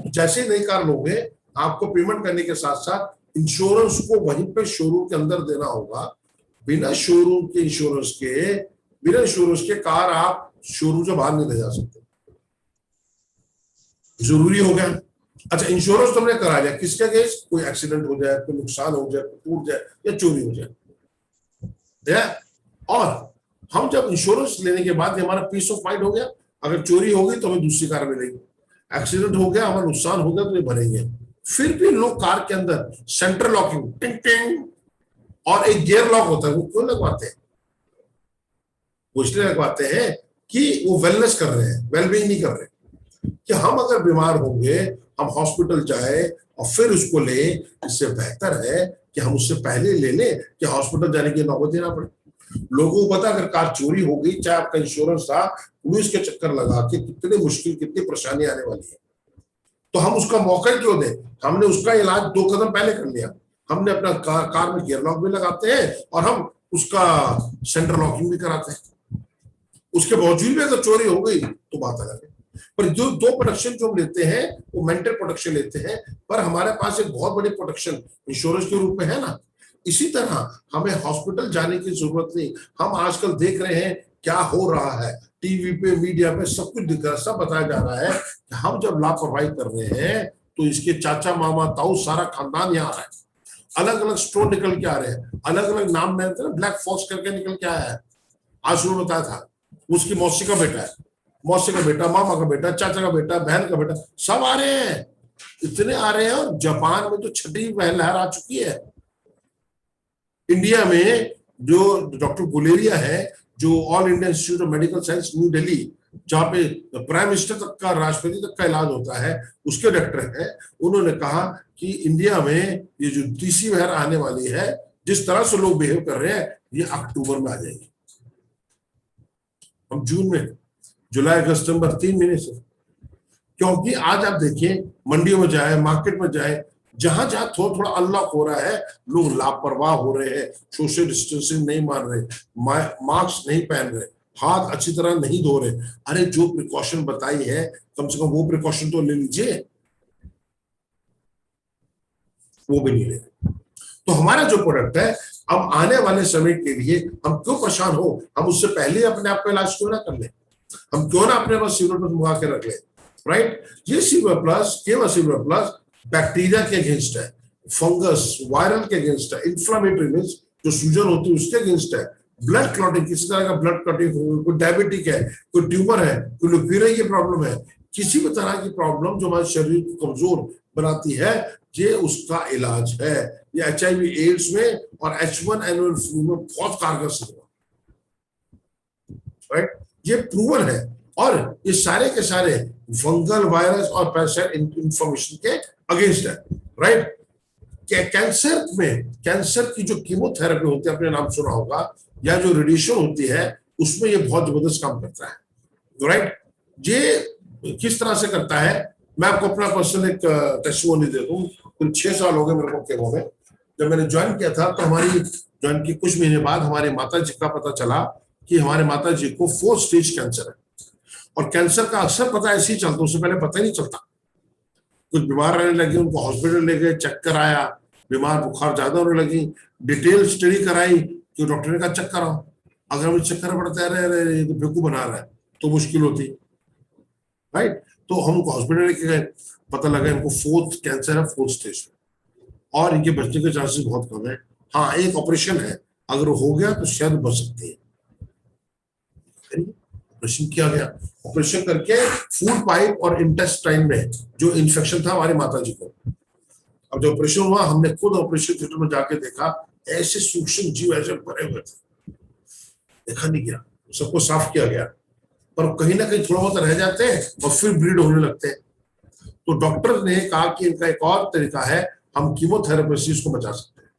जैसे ही नई कार लोगे आपको पेमेंट करने के साथ साथ इंश्योरेंस को वहीं पे शोरूम के अंदर देना होगा। बिना शोरूम के कार आप शोरूम से बाहर नहीं ले जा सकते, जरूरी हो गया। अच्छा, इंश्योरेंस तुमने करा लिया, किसका केस, कोई एक्सीडेंट हो जाए, कोई नुकसान हो जाए, टूट जाए या चोरी हो जाए। और हम जब इंश्योरेंस लेने के बाद हमारा पीस ऑफ माइंड हो गया, अगर चोरी हो गई तो हमें दूसरी कार मिलेगी, एक्सीडेंट हो गया, हमारा नुकसान हो गया तो ये भरेंगे। फिर भी लोग कार के अंदर सेंट्रल लॉकिंग टिंग टिंग और एक गियर लॉक होता है, वो क्यों लगवाते हैं? वो इसलिए लगवाते हैं कि वो वेलनेस कर रहे हैं, वेलबींग नहीं कर रहे। कि हम अगर बीमार होंगे, हम हॉस्पिटल जाए और फिर उसको ले, इससे बेहतर है कि हम उससे पहले ले लें कि हॉस्पिटल जाने की नौबत देना पड़े। लोगों को पता अगर कार चोरी हो गई, चाहे आपका इंश्योरेंस था, पुलिस के चक्कर लगा के कितनी मुश्किल, कितनी परेशानी आने वाली है। तो हम उसका मौका क्यों दें? हमने उसका इलाज 2 कदम पहले कर लिया। हमने अपना कार में गियर लॉक भी लगाते हैं और हम उसका सेंटर लॉकिंग भी कराते हैं। उसके बावजूद भी अगर चोरी हो गई तो बात अलग है। पर जो 2 प्रोटेक्शन जो हम लेते हैं वो मेंटल प्रोटेक्शन लेते हैं, पर हमारे पास एक बहुत बड़ी प्रोटेक्शन इंश्योरेंस के रूप में है ना। इसी तरह हमें हॉस्पिटल जाने की जरूरत नहीं। हम आजकल देख रहे हैं क्या हो रहा है, टीवी पे, मीडिया पे सब कुछ दिख रहा है, सब बताया जा रहा है कि हम जब लापरवाही कर रहे हैं तो इसके चाचा मामा ताऊ सारा खानदान यहाँ आ रहा है। अलग अलग स्टोर निकल के आ रहे हैं, अलग अलग नाम में ब्लैक फॉक्स करके निकल के आया है। आज शुरू बताया था, उसकी मौसी का बेटा है, मौसी का बेटा, मामा का बेटा, चाचा का बेटा, बहन का बेटा, सब आ रहे हैं, इतने आ रहे हैं। और जापान में तो 6ठी लहर आ चुकी है। इंडिया में जो डॉक्टर गुलेरिया है, जो all India institute of medical science new Delhi, जहाँ पे प्राइम मिनिस्टर तक का, राष्ट्रपति तक का इलाज होता है, उसके डॉक्टर हैं, उन्होंने कहा कि इंडिया में ये जो तीसरी लहर आने वाली है, जिस तरह से लोग बिहेव कर रहे हैं, ये अक्टूबर में आ जाएगी। हम जून में, जुलाई, अगस्त, सितंबर 3 महीने से। क्योंकि आज आप देखिए, मंडियों में जाए, मार्केट में जाए, जहां जहां थोड़ा थोड़ा अनलॉक हो रहा है, लोग लापरवाह हो रहे हैं, सोशल डिस्टेंसिंग नहीं मान रहे, मास्क नहीं पहन रहे, हाथ अच्छी तरह नहीं धो रहे। अरे जो प्रिकॉशन बताई है, कम से कम वो प्रिकॉशन तो ले लीजिए, वो भी नहीं ले रहे। तो हमारा जो प्रोडक्ट है, अब आने वाले समय के लिए हम क्यों परेशान हो, हम उससे पहले अपने आप का इलाज क्यों ना कर ले, हम क्यों ना अपने पास सिल्वर प्लस मंगा के रख ले, राइट। ये सिल्वर प्लस, केवल सिल्वर प्लस बैक्टीरिया के अगेंस्ट है, फंगस वायरल के अगेंस्ट है, इंफ्लामेटरी मींस जो सूजन होती है उसके अगेंस्ट है, ब्लड क्लॉटिंग किसी तरह का ब्लड क्लॉटिंग, कोई डायबिटिक है, कोई ट्यूमर है, कोई ल्यूकेमिया की प्रॉब्लम है, किसी भी तरह की प्रॉब्लम जो हमारे शरीर को कमजोर बनाती है, ये उसका इलाज है। ये HIV एड्स में और H1N1 फ्लू में बहुत कारगर सिद्ध हुआ, राइट, ये प्रूवन है। और ये सारे के सारे फंगल वायरस और पैरासाइट इंफॉर्मेशन के अगेंस्ट है, राइट। कैंसर में, कैंसर की जो कीमोथेरेपी होती है, आपने नाम सुना होगा, या जो रेडिएशन होती है, उसमें ये बहुत जबरदस्त काम करता है, राइट। ये किस तरह से करता है, मैं आपको अपना पर्सनल एक टेस्टिमोनी दे दूं। कुल 6 साल हो गए मेरे को केमो में। जब मैंने ज्वाइन किया था तो हमारी ज्वाइन के कुछ महीने बाद हमारी माता जी का पता चला कि हमारे माता जी को 4th स्टेज कैंसर है। और कैंसर का अक्सर पता ऐसे ही चलता, उससे पहले पता ही नहीं चलता। कुछ बीमार रहने लगे, उनको हॉस्पिटल ले गए, चक्कर आया, बीमार बुखार ज्यादा होने लगी, डिटेल स्टडी कराई कि डॉक्टर ने कहा चक्कर आओ। अगर मुझे चक्कर पड़ता है ये तो बेवकूफ बना रहा है तो मुश्किल होती, राइट। तो हम उनको हॉस्पिटल लेके गए, पता लगा इनको 4th कैंसर है, 4th स्टेज और इनके बचने के चांसेस बहुत कम है। हाँ, एक ऑपरेशन है, अगर हो गया तो शायद बच सकती है। ऑपरेशन किया गया, ऑपरेशन करके फूड पाइप और इंटेस्टाइन में जो इन्फेक्शन था हमारी माता जी को, अब जो ऑपरेशन हुआ, हमने खुद ऑपरेशन थिएटर में जाके देखा, ऐसे सूक्ष्म जीव ऐसे भरे हुए थे, देखा नहीं गया, सबको साफ किया गया, पर कहीं ना कहीं थोड़ा बहुत रह जाते हैं और फिर ब्रीड होने लगते हैं। तो डॉक्टर ने कहा कि इनका एक और तरीका है, हम कीमोथेरेपी से इसको बचा सकते हैं।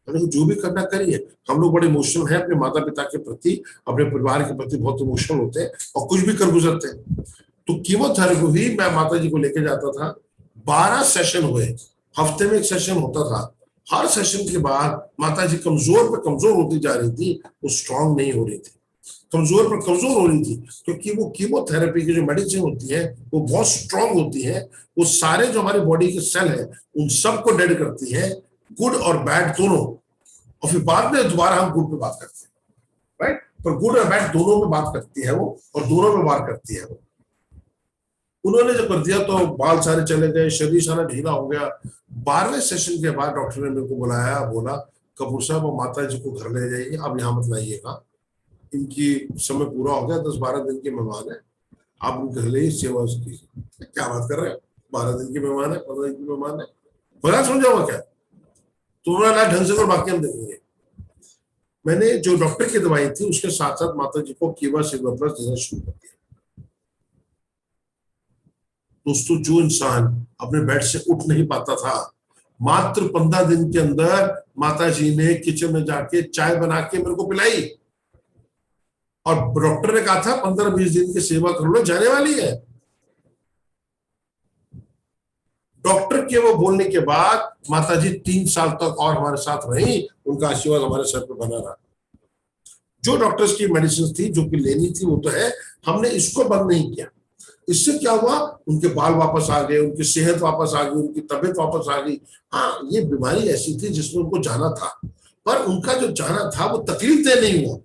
तो जो भी करना करिए। हम लोग बड़े इमोशनल हैं अपने माता पिता के प्रति, अपने परिवार के प्रति बहुत इमोशनल होते हैं और कुछ भी कर गुजरते हैं। तो कीमोथेरेपी भी मैं माता जी को लेके जाता था, 12 सेशन हुए, हफ्ते में एक सेशन होता था। हर सेशन के बाद माता जी कमजोर पर कमजोर होती जा रही थी, वो स्ट्रांग नहीं हो रही थी, कमजोर पर कमजोर हो रही थी, क्योंकि वो कीमोथेरेपी की जो मेडिसिन होती है वो बहुत स्ट्रांग होती है, वो सारे जो हमारी बॉडी के सेल है उन सबको डेड करती है, गुड और बैड दोनों। और फिर बाद में दोबारा हम गुड पे बात करते हैं, राइट। पर गुड और बैड दोनों में बात करती है वो, और दोनों में वार करती है वो। उन्होंने जो कर दिया तो बाल सारे चले गए, शरीर सारा ढीला हो गया। 12वें सेशन के बाद डॉक्टर ने मेरे को बुलाया, बोला कपूर साहब वो माता जी को घर ले जाइए, अब यहाँ मत लाइएगा, इनकी समय पूरा हो गया, 10-12 दिन के मेहमान है, आप उनके घर ले सेवा कीजिए। क्या बात कर रहे हैं, 12 दिन के मेहमान है, 15 दिन के मेहमान है, बड़ा समझाओगा क्या, तुम्हारा ढंग से, बाकी हम देखेंगे। मैंने जो डॉक्टर की दवाई थी उसके साथ साथ माता जी को कीवा सिल्वर देना शुरू कर दिया। दोस्तों, जो इंसान अपने बेड से उठ नहीं पाता था, मात्र 15 दिन के अंदर माता जी ने किचन में जाके चाय बना के मेरे को पिलाई, और डॉक्टर ने कहा था 15-20 दिन की सेवा कर लो, जाने वाली है। डॉक्टर के वो बोलने के बाद माता जी 3 साल तक और हमारे साथ रही, उनका आशीर्वाद हमारे सर पर बना रहा। जो डॉक्टर्स की मेडिसिन थी जो कि लेनी थी वो तो है, हमने इसको बंद नहीं किया। इससे क्या हुआ, उनके बाल वापस आ गए, उनकी सेहत वापस आ गई, उनकी तबीयत वापस आ गई। हाँ, ये बीमारी ऐसी थी जिसमें उनको जाना था, पर उनका जो जाना था वो तकलीफ दे नहीं हुआ,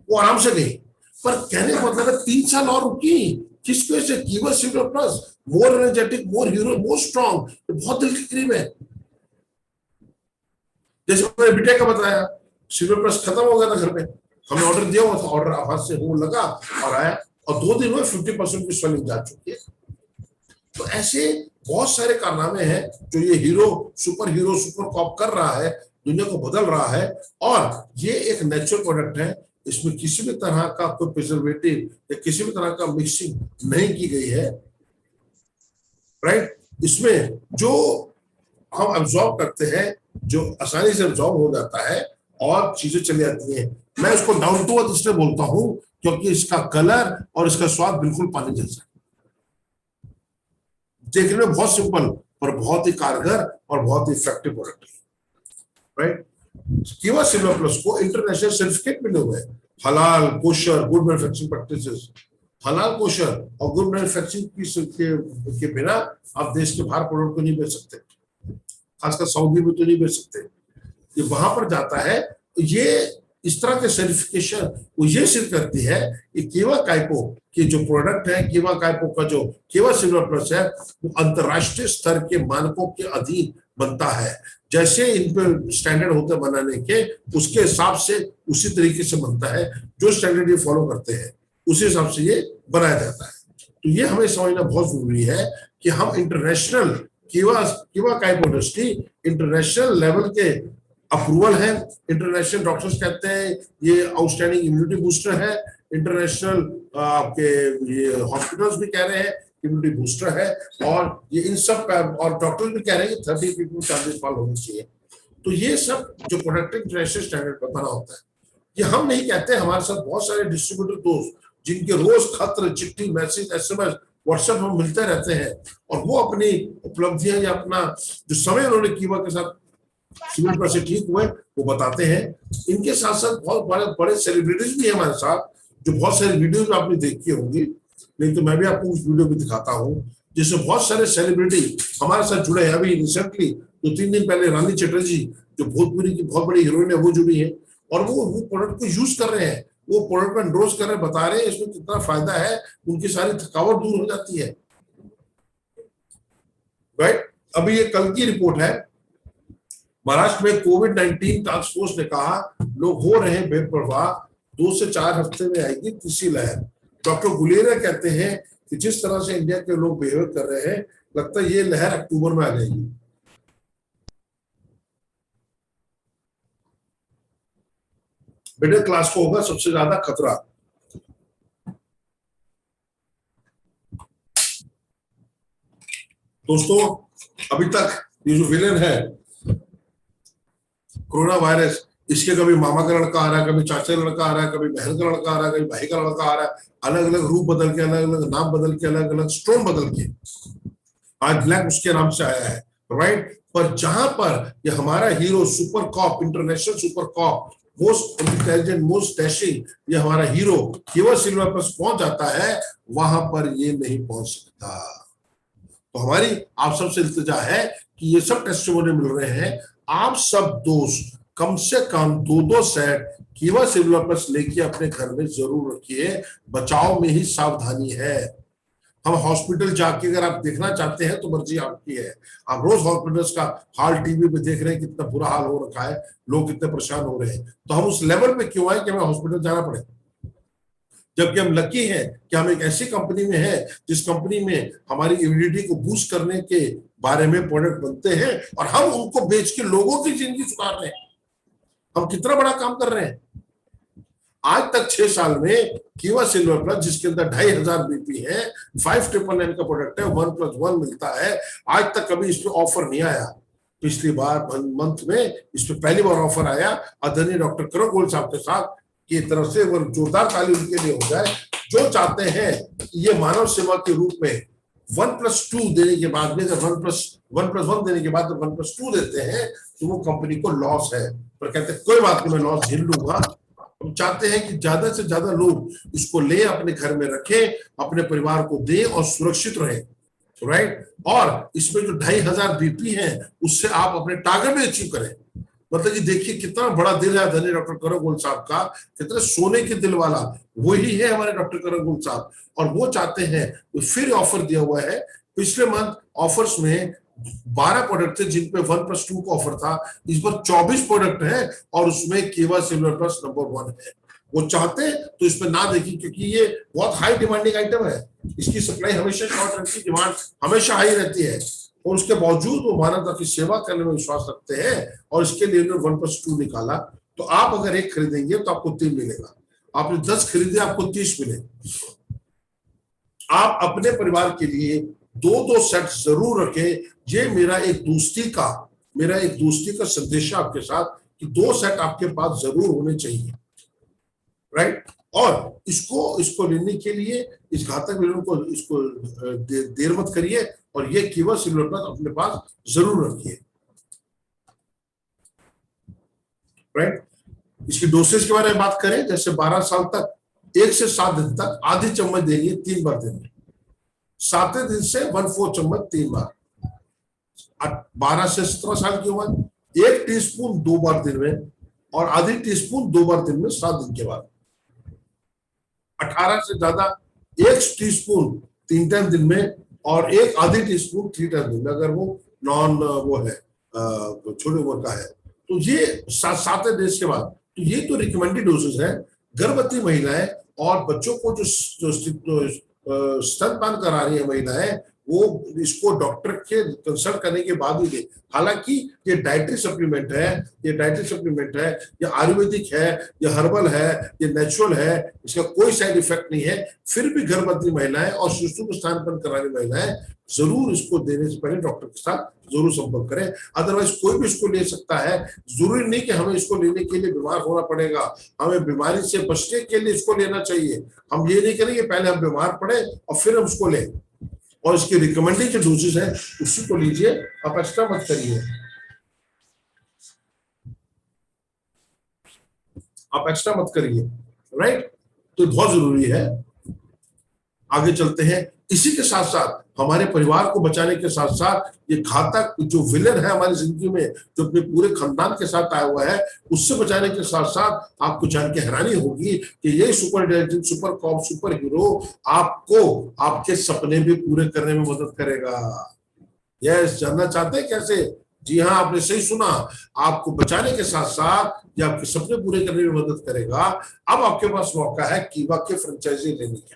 वो आराम से गई। पर कहने का मतलब है 3 साल और रुकी, किसकी वजह से, कीवा सिल्वर प्लस, मोर एनर्जेटिक, मोर हीरो, मोर स्ट्रॉन्ग, बहुत दिल के करीब है। जैसे मैंने बेटे का बताया, सिल्वर प्लस खत्म हो गया था घर पे, हमने ऑर्डर दिया हुआ था, ऑर्डर हाथ से वो लगा और आया, और 2 दिन में 50% की स्वेलिंग जा चुकी है। तो ऐसे बहुत सारे कारनामे हैं जो ये हीरो सुपर कॉप कर रहा है, दुनिया को बदल रहा है। और ये एक नेचुरल प्रोडक्ट है, इसमें किसी भी तरह का कोई प्रिजर्वेटिव या किसी भी तरह का मिक्सिंग नहीं की गई है, राइट। इसमें जो हम एब्जॉर्ब करते हैं, जो आसानी से एब्जॉर्ब हो जाता है और चीजें चली जाती हैं। मैं इसको डाउन टू अर्थ इसलिए बोलता हूं क्योंकि इसका कलर और इसका स्वाद बिल्कुल पानी जैसा है, देखने में बहुत सिंपल पर बहुत ही कारगर और बहुत ही इफेक्टिव प्रोडक्ट है, राइट। कीवा सिल्वर प्लस को इंटरनेशनल सर्टिफिकेट मिले हुए हैं, हलाल, कोशर, गुड मैन्युफैक्चरिंग प्रैक्टिसेस। हलाल, कोशर और गुड मैन्युफैक्चरिंग के बिना आप देश के बाहर प्रोडक्ट को नहीं बेच सकते, खासकर सऊदी में तो नहीं बेच सकते। ये वहां पर जाता है, ये इस तरह के सर्टिफिकेशन वो ये सिद्ध करती है कि कीवा काइपो के जो प्रोडक्ट है, कीवा काइपो का जो कीवा सिल्वर प्लस है, वो अंतरराष्ट्रीय स्तर के मानकों के अधीन बनता है। जैसे इन पे स्टैंडर्ड होते बनाने के, उसके हिसाब से उसी तरीके से बनता है, जो स्टैंडर्ड ये फॉलो करते हैं उसी हिसाब से ये बनाया जाता है। तो ये हमें समझना बहुत जरूरी है कि हम इंटरनेशनल कीवा काइपो इंडस्ट्री इंटरनेशनल लेवल के अप्रूवल है। इंटरनेशनल डॉक्टर्स कहते हैं ये आउटस्टैंडिंग इम्यूनिटी बूस्टर है। इंटरनेशनल आपके ये हॉस्पिटल्स भी कह रहे हैं इम्यूनिटी बूस्टर है, और ये इन सब का, और डॉक्टर्स भी कह रहे हैं कि 30 पीपल चार्जेस फॉल होनी चाहिए। तो ये सब जो प्रोडक्ट इंटरनेशनल स्टैंडर्ड पर बना होता है, ये हम नहीं कहते। हमारे साथ बहुत सारे डिस्ट्रीब्यूटर दोस्त जिनके रोज खत, चिट्ठी, मैसेज, एसएमएस, व्हाट्सएप में मिलते रहते हैं, और वो अपनी उपलब्धियां या अपना जो समय उन्होंने कीवा के साथ सिल्वर प्लस से ठीक हुए वो बताते हैं। इनके साथ साथ बहुत बड़े बड़े सेलिब्रिटीज भी है हमारे साथ, जो बहुत सारी वीडियोज में आपने देखी होंगी, नहीं तो मैं भी आपको उस वीडियो भी दिखाता हूँ, जिसमें बहुत सारे सेलिब्रिटी हमारे साथ जुड़े हैं। अभी रिसेंटली 2-3 दिन पहले रानी चटर्जी जो भोजपुरी की बहुत बड़ी हीरोइन है वो जुड़ी है, और वो प्रोडक्ट को यूज कर रहे हैं, वो प्रोडक्ट को एंडोर्स कर रहे हैं, बता रहे हैं इसमें कितना फायदा है, उनकी सारी थकावट दूर हो जाती है। राइट, अभी ये कल की रिपोर्ट है, महाराष्ट्र में कोविड-19 टास्क फोर्स ने कहा लोग हो रहे हैं बेपरवाह, 2 से 4 हफ्ते में आएगी तीसरी लहर। डॉक्टर गुलेरिया कहते हैं कि जिस तरह से इंडिया के लोग बिहेव कर रहे हैं, लगता है ये लहर अक्टूबर में आ जाएगी। मिडिल क्लास को होगा सबसे ज्यादा खतरा। दोस्तों, अभी तक ये जो विलेन है कोरोना वायरस, इसके कभी मामा का लड़का आ रहा है, कभी चाचा का लड़का आ रहा है, कभी बहन का लड़का आ रहा है, कभी भाई का लड़का आ रहा है, अलग अलग रूप बदल के, अलग अलग नाम बदल के, अलग अलग स्ट्रोन बदल के आज ब्लैक उसके नाम से आया है। राइट, पर जहां पर ये हमारा hero super corp, international super cop, most intelligent, most dashing, ये हमारा हीरो कीवा सिल्वर प्लस पहुंच जाता है, वहां पर ये नहीं पहुंच सकता। तो हमारी आप सबसे इल्तिजा है कि ये सब टेस्टिमोनी मिल रहे हैं, आप सब दोस्त कम से कम 2-2 सेट कीवा सिल्वर प्लस लेके अपने घर में जरूर रखिए। बचाव में ही सावधानी है। हम हॉस्पिटल जाके अगर आप देखना चाहते हैं तो मर्जी आपकी है। आप रोज हॉस्पिटल्स का हाल टीवी पे देख रहे हैं, कितना बुरा हाल हो रखा है, लोग कितने परेशान हो रहे हैं, तो हम उस लेवल पे क्यों आए कि हमें हॉस्पिटल जाना पड़े, जबकि हम लकी हैं कि हम एक ऐसी कंपनी में हैं जिस कंपनी में हमारी इम्यूनिटी को बूस्ट करने के बारे में प्रोडक्ट बनते हैं, और हम उनको बेच के लोगों की जिंदगी सुधार रहे हैं। हम कितना बड़ा काम कर रहे हैं। आज तक 6 साल में कीवा सिल्वर प्लस, जिसके अंदर 2500 बीपी है, 5999 का प्रोडक्ट है, 1+1 मिलता है, आज तक कभी इस पे ऑफर नहीं आया। पिछली बार मंथ में इस पे पहली बार ऑफर आया आदरणीय डॉक्टर करण गोयल साहब के साथ, की तरफ से वो जोरदार ताली उनके लिए हो जाए, जो चाहते हैं कि ये मानव सेवा के रूप में 1+2 देने के बाद में, जब 1+1 देने के बाद 1+2 देते हैं तो वो कंपनी को लॉस है, पर कहते हैं कोई बात नहीं, मैं लॉस झेल लूंगा। हम चाहते हैं कि ज्यादा से ज्यादा लोग इसको ले, अपने घर में रखें, अपने परिवार को दें और सुरक्षित रहें। राइट, और इसमें जो 2500 बीपी है उससे आप अपने टारगेट भी अचीव करें। मतलब कि देखिए कितना बड़ा दिल है धनी डॉक्टर करण गोयल साहब का, कितने सोने के दिल वाला वही है हमारे डॉक्टर करण गोयल साहब, और वो चाहते हैं, तो फिर ऑफर दिया हुआ है। पिछले मंथ ऑफर्स में 12 प्रोडक्ट थे जिन पे 1+2 का ऑफर था, इस बार 24 प्रोडक्ट है और उसमें कीवा सिल्वर प्लस नंबर 1 है। वो चाहते हैं तो इसमें ना देखिए, क्योंकि ये बहुत हाई डिमांडिंग आइटम है, इसकी सप्लाई हमेशा शॉर्ट रहती है, डिमांड हमेशा हाई रहती है, और उसके बावजूद वो मानवता की सेवा करने में विश्वास रखते हैं, और इसके लिए उन्होंने 1+2 निकाला। तो आप अगर एक खरीदेंगे तो आपको 3 मिलेगा, आपने 10 खरीदे आपको 30 मिले। आप अपने परिवार के लिए 2-2 सेट जरूर रखें। ये मेरा एक दोस्ती का संदेश है आपके साथ कि 2 सेट आपके पास जरूर होने चाहिए। राइट, और इसको लेने के लिए इस घातक विलेन को इसको देर मत करिए, और ये कीवा सिल्वर प्लस अपने पास जरूर रखिए। राइट, इसकी डोसेज के बारे में बात करें, जैसे 12 साल तक 1 से 7 दिन तक आधी चम्मच देनी है 3 बार दिन में, 7वें दिन से 1/4 चम्मच 3 बार। 12 से 17 साल की उम्र 1 टीस्पून 2 बार दिन में, और आधी टीस्पून 2 बार दिन में 7 दिन के बाद। 18 से ज्यादा 1 टीस्पून 3 टाइम दिन में, और 1 आधी टीस्पून 3 टाइम दिन में, अगर वो नॉन वो है छोटे उम्र का है। तो ये 7 डेज के बाद। तो ये तो रिकमेंडेड डोजेस है। गर्भवती महिलाएं और बच्चों को जो स्तनपान करा रही है महिलाएं, वो इसको डॉक्टर के कंसल्ट करने के बाद ही दे। हालांकि ये डाइटरी सप्लीमेंट है, या आयुर्वेदिक है, या हर्बल है, ये नेचुरल है, इसका कोई साइड इफेक्ट नहीं है। फिर भी गर्भवती महिलाएं और शिशु को स्तनपान कराने महिलाएं जरूर इसको देने से पहले डॉक्टर के साथ जरूर संपर्क करें। अदरवाइज कोई भी इसको ले सकता है। जरूरी नहीं कि हमें इसको लेने के लिए बीमार होना पड़ेगा, हमें बीमारी से बचने के लिए इसको लेना चाहिए। हम ये नहीं करेंगे पहले हम बीमार पड़े और फिर हम उसको लें। और इसके रिकमेंडेड जो डोजेस है उसी को लीजिए, आप एक्स्ट्रा मत करिए, राइट। तो बहुत जरूरी है। आगे चलते हैं। इसी के साथ साथ हमारे परिवार को बचाने के साथ साथ ये घातक जो विलेन है हमारी जिंदगी में, जो अपने पूरे खानदान के साथ आया हुआ है, उससे बचाने के साथ साथ आपको जान के हैरानी होगी कि ये super intelligent, super cop, super hero आपको आपके सपने भी पूरे करने में मदद करेगा। यस, जानना चाहते हैं कैसे? जी हाँ, आपने सही सुना। आपको बचाने के साथ साथ ये आपके सपने पूरे करने में मदद करेगा। अब आपके पास मौका है कीवा के फ्रेंचाइजी लेने का।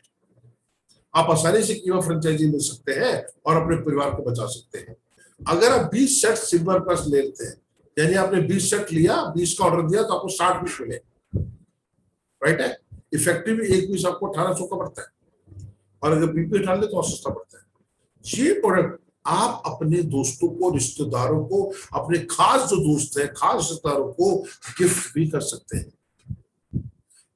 आप आसानी से कीवा फ्रेंचाइजी ले सकते हैं और अपने परिवार को बचा सकते हैं। अगर आप 20 सेट सिल्वर प्लस लेते हैं, यानी आपने 20 सेट लिया, 20 का ऑर्डर दिया, तो आपको 60 पीस मिले, राइट है। इफेक्टिवली एक पीस आपको 1800 का पड़ता है, और अगर बीपी डाल ले तो और सस्ता पड़ता है। ये प्रोडक्ट आप अपने दोस्तों को, रिश्तेदारों को, अपने खास जो दोस्त है, खास रिश्तेदारों को गिफ्ट भी कर सकते हैं।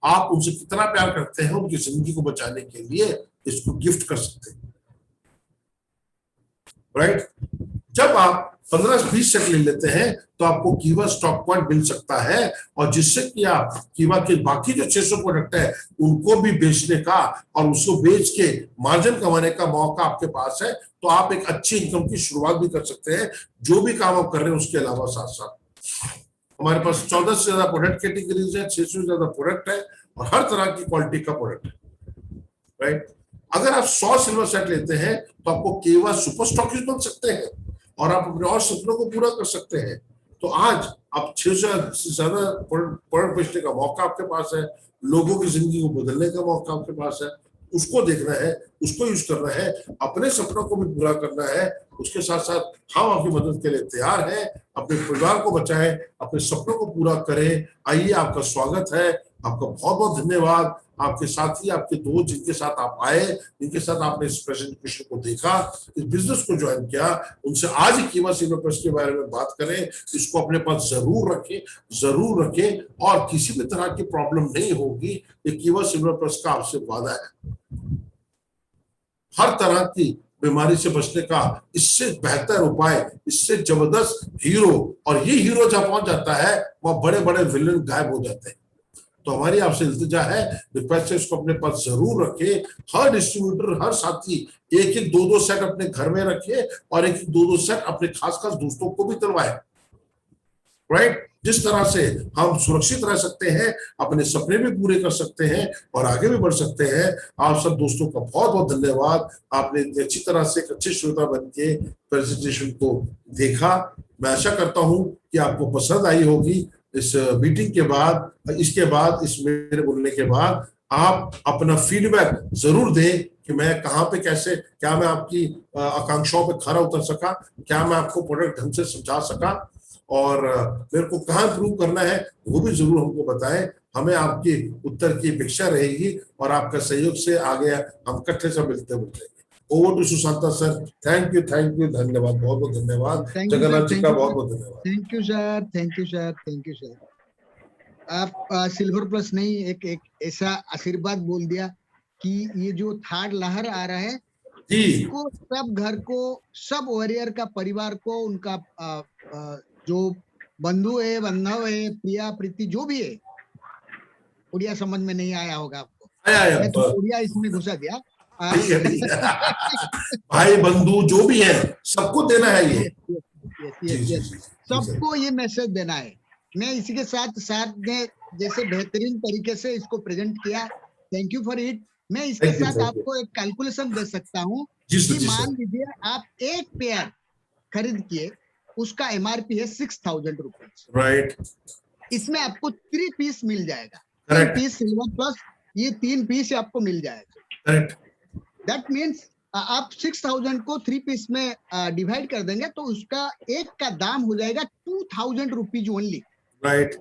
आप उनसे कितना प्यार करते हैं, उनकी जिंदगी को बचाने के लिए इसको गिफ्ट कर सकते हैं, राइट। जब आप 15-20 सेट ले लेते हैं तो आपको कीवा स्टॉक पॉइंट मिल सकता है, और जिससे कि आप कीवा के बाकी जो 600 प्रोडक्ट है उनको भी बेचने का और उसको बेच के मार्जिन कमाने का मौका आपके पास है। तो आप एक अच्छी इनकम की शुरुआत भी कर सकते हैं, जो भी काम आप कर रहे हैं उसके अलावा। साथ साथ हमारे पास 14 से ज्यादा प्रोडक्ट कैटेगरीज है, 600 से ज्यादा प्रोडक्ट है, और हर तरह की क्वालिटी का प्रोडक्ट है, राइट। अगर आप 100 सिल्वर सेट लेते हैं तो आपको कीवा सुपर स्टॉकिस्ट बन सकते हैं, और आप अपने और सपनों को पूरा कर सकते हैं। तो आज आप 600 से ज्यादा प्रोडक्ट बेचने का मौका आपके पास है, लोगों की जिंदगी को बदलने का मौका आपके पास है। उसको देखना है, उसको यूज करना है, अपने सपनों को भी पूरा करना है। उसके साथ साथ हम आपकी मदद के लिए तैयार हैं। अपने परिवार को बचाएं, अपने सपनों को पूरा करें। आइए, आपका स्वागत है। आपका बहुत बहुत धन्यवाद। आपके साथी, आपके दोस्त जिनके साथ आप आए, जिनके साथ आपने इस प्रेजेंटेशन को देखा, इस बिजनेस को ज्वाइन किया, उनसे आज ही कीवा सिल्वर प्लस के बारे में बात करें। इसको अपने पास जरूर रखें, और किसी भी तरह की प्रॉब्लम नहीं होगी। ये कीवा सिल्वर प्लस का आपसे वादा है। हर तरह की बीमारी से बचने का इससे बेहतर उपाय, इससे जबरदस्त हीरो, और ये हीरो जहां पहुंच जाता है वह बड़े बड़े विलेन गायब हो जाते हैं। तो हमारी आपसे इल्तिजा है, रिक्वेस्ट है, इसको अपने पास जरूर रखें। हर डिस्ट्रीब्यूटर, हर साथी एक एक 2-2 सेट अपने घर में रखे, और एक एक 2-2 सेट अपने खास दोस्तों को भी दिलवाए, राइट। जिस तरह से हम सुरक्षित रह सकते हैं, अपने सपने भी पूरे कर सकते हैं, और आगे भी बढ़ सकते हैं। आप सब दोस्तों का बहुत बहुत धन्यवाद। आपने अच्छी तरह से एक अच्छे श्रोता बन के प्रेजेंटेशन को देखा। मैं आशा करता हूं कि आपको पसंद आई होगी। इस मीटिंग के बाद, इसके बाद, इस मेरे बोलने के बाद आप अपना फीडबैक जरूर दें कि मैं कहाँ पे, कैसे, क्या मैं आपकी आकांक्षाओं पे खरा उतर सका, क्या मैं आपको प्रोडक्ट ढंग से समझा सका, और मेरे को कहाँ इम्प्रूव करना है वो भी जरूर हमको बताएं। हमें आपके उत्तर की अपेक्षा रहेगी, और आपका सहयोग से आगे हम इकट्ठे से मिलते मिलते। Over to Sushanta sir. Thank you, धन्यवाद, बहुत बहुत धन्यवाद। जगन्नाथ जी का बहुत बहुत धन्यवाद। Thank you sir. आप सिल्वर प्लस नहीं, एक ऐसा आशीर्वाद बोल दिया कि ये जो थर्ड लहर आ रहा है, इसको सब घर को, सब वॉरियर का परिवार को, उनका जो बंधु है, बांधव है, प्रिया प्रीति जो भी है, उड़िया समझ में नहीं आया होगा आपको, मैं तो उड़िया इसमें घुसा दिया। भाई बंधु जो भी है सबको देना है, ये सबको ये मैसेज देना है मैं इसी के साथ साथ में जैसे बेहतरीन तरीके से इसको प्रेजेंट किया, थैंक यू फॉर इट। मैं इसके थैंक यू, साथ थैंक यू। आपको एक कैलकुलेशन दे सकता हूँ जी सर, कि जी मान सर। लीजिए आप एक पेयर खरीद किए, उसका एमआरपी है 6,000 रुपीज। राइट। इसमें आपको 3 पीस मिल जाएगा, 3 करेक्ट, पीस सिल्वर प्लस, ये 3 पीस आपको मिल जाएगा। करेक्ट। दैट मीन्स आप 6,000 को 3 पीस में डिवाइड कर देंगे तो उसका एक का दाम हो जाएगा 2,000 रुपीज ओनली। राइट।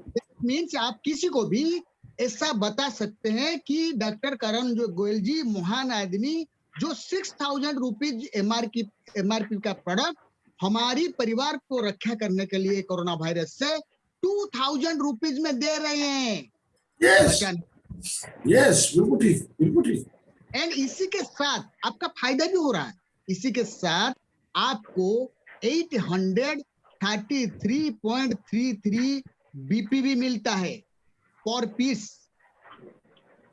मीन्स आप किसी को भी ऐसा बता सकते हैं कि डॉक्टर करण जो गोयल जी महान आदमी जो 6,000 रुपीज एमआरपी का प्रोडक्ट हमारी परिवार को रक्षा करने के लिए कोरोना वायरस से 2,000 रुपीज में दे रहे हैं यस, बचाने। यस, बिल्कुल ठीक, बिल्कुल ठीक। एंड इसी के साथ आपका फायदा भी हो रहा है। इसी के साथ आपको 833.33 बीपी भी मिलता है पर पीस।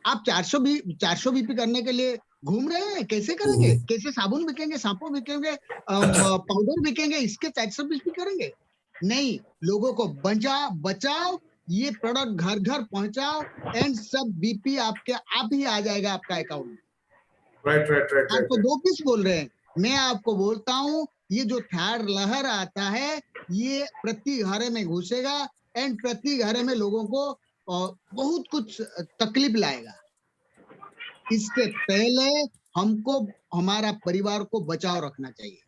आप 400 बीपी करने के लिए घूम रहे हैं, कैसे करेंगे? कैसे साबुन बिकेंगे, शैम्पू बिकेंगे, पाउडर बिकेंगे, इसके 400 बीपी करेंगे? नहीं, लोगों को बचाओ, ये प्रोडक्ट घर घर पहुंचाओ एंड सब बीपी आपके आप ही आ जाएगा आपका अकाउंट में। राइट, राइट, राइट, आपको राइट। 2 पीस बोल रहे हैं, मैं आपको बोलता हूँ ये जो थर्ड लहर आता है ये प्रति घर में घुसेगा एंड प्रति घर में लोगों को बहुत कुछ तकलीफ लाएगा। इससे पहले हमको हमारा परिवार को बचाव रखना चाहिए,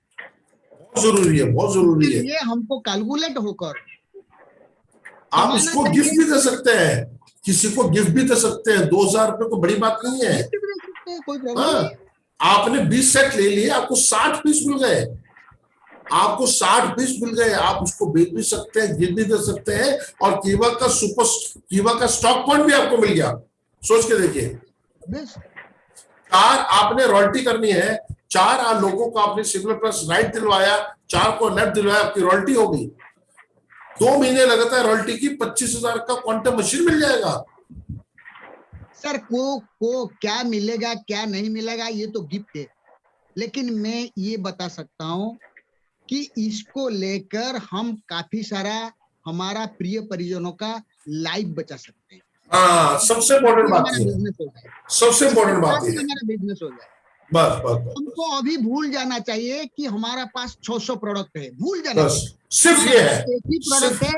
बहुत जरूरी है, बहुत जरूरी है। ये हमको कैलकुलेट होकर आप इसको गिफ्ट भी दे सकते हैं, किसी को गिफ्ट भी दे सकते हैं। 2,000 रुपए को बड़ी बात नहीं है। कोई प्रॉब्लम हाँ, नहीं। आपने 20 सेट ले लिए, आपको 60 पीस मिल गए, आपको 60 पीस मिल गए, आप उसको बेच भी सकते हैं, गिफ्ट भी दे सकते हैं, और कीवा का स्टॉक पॉइंट भी आपको मिल गया। सोच के देखिए, 4 आपने रॉयल्टी करनी है, 4 लोगों को आपने सिल्वर प्लस राइट दिलवाया, 4 को लेफ्ट दिलवाया, आपकी रॉयल्टी होगी। 2 महीने लगातार रॉयल्टी की 25,000 का क्वांटम मशीन मिल जाएगा। सर को क्या मिलेगा क्या नहीं मिलेगा ये तो गिफ्ट है, लेकिन मैं ये बता सकता हूँ कि इसको लेकर हम काफी सारा हमारा प्रिय परिजनों का लाइफ बचा सकते हैं। हाँ, सबसे इम्पोर्टेंट बात है, सबसे इम्पोर्टेंट बात है, हमारा बिजनेस हो जाए। बस बस बस। हमको अभी भूल जाना चाहिए कि हमारा पास 600 प्रोडक्ट है, भूल जाना बस चाहिए। सिर्फ ये है, एक ही प्रोडक्ट है,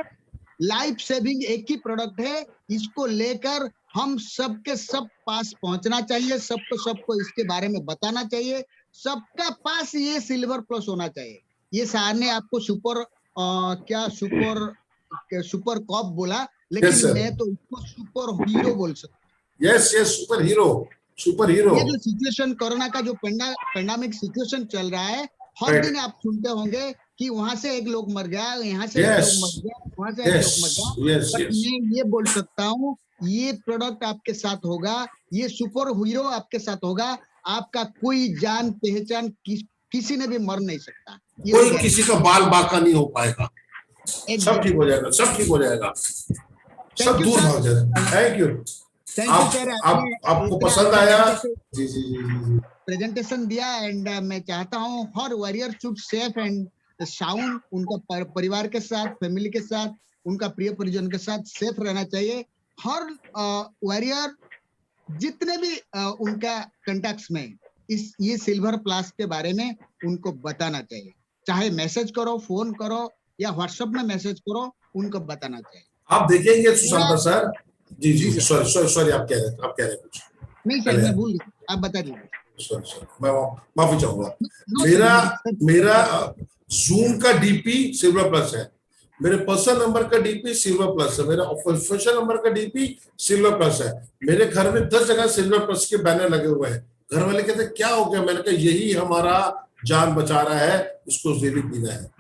लाइफ सेविंग एक ही प्रोडक्ट है। इसको लेकर हम सबके सब पास पहुंचना चाहिए, सबको इसके बारे में बताना चाहिए। सबका पास ये सिल्वर प्लस होना चाहिए। ये सर ने आपको सुपर कॉप बोला, लेकिन मैं तो इसको सुपर हीरो बोल सकता हूँ। Yes yes, super hero, super hero. ये जो सिचुएशन कोरोना का जो पेंडेमिक सिचुएशन चल रहा है, हर दिन आप सुनते होंगे कि वहां से एक लोग मर गया, यहाँ से एक लोग मर गया, वहां से एक लोग मर गया। बट मैं ये बोल सकता हूँ ये प्रोडक्ट आपके साथ होगा, ये सुपर हीरो आपके साथ होगा। आपका कोई जान पहचान किसी ने भी मर नहीं सकता, कोई किसी का बाल बाका नहीं हो पाएगा। सब ठीक हो जाएगा, सब ठीक हो जाएगा, सब दूर भाग जाएगा। थैंक यू सर, आपको पसंद आया? जी जी जी प्रेजेंटेशन दिया एंड मैं चाहता हूँ हर warrior should safe and sound, उनका परिवार के साथ, फैमिली के साथ, उनका प्रिय परिजन के साथ सेफ रहना चाहिए। हर वॉरियर जितने भी उनका कंटेक्ट्स में ये सिल्वर प्लस के बारे में उनको बताना चाहिए। चाहे मैसेज करो, फोन करो या व्हाट्सएप में मैसेज करो, उनको बताना चाहिए। आप देखेंगे सुशांत सर। जी जी सॉरी, आप कह रहे कुछ? नहीं सर, मैं भूल गया, आप बता दीजिए। सॉरी, मैं माफी चाहूंगा। मेरा जूम का डीपी सिल्वर प्लस है, मेरे पर्सनल नंबर का डीपी सिल्वर प्लस है, मेरा ऑफिशियल नंबर का डीपी सिल्वर प्लस है। मेरे घर में 10 जगह सिल्वर प्लस के बैनर लगे हुए हैं। घर वाले कहते क्या हो गया? मैंने कहा यही हमारा जान बचा रहा है, इसको डेली पीना है।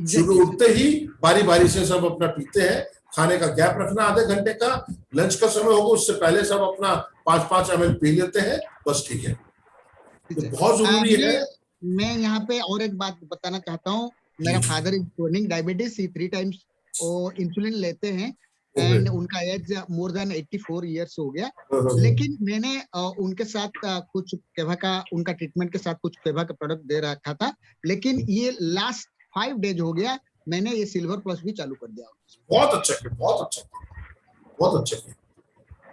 सुबह उठते ही बारी बारी से सब अपना पीते हैं। खाने का गैप रखना आधे घंटे का, लंच का समय होगा उससे पहले सब अपना 5-5 ml पी लेते हैं, बस ठीक है। तो बहुत जरूरी है। मैं यहाँ पे और एक बात बताना चाहता हूँ। मेरा father is chronic diabetes, 3 times insulin लेते हैं एंड उनका एज मोर देन 84 इयर्स हो गया। लेकिन मैंने उनके साथ कुछ केवा का, उनका ट्रीटमेंट के साथ कुछ केवा का प्रोडक्ट दे रखा था, लेकिन ये लास्ट 5 डेज हो गया मैंने ये सिल्वर प्लस भी चालू कर दिया। बहुत अच्छा किया, बहुत अच्छा किया, बहुत अच्छा किया।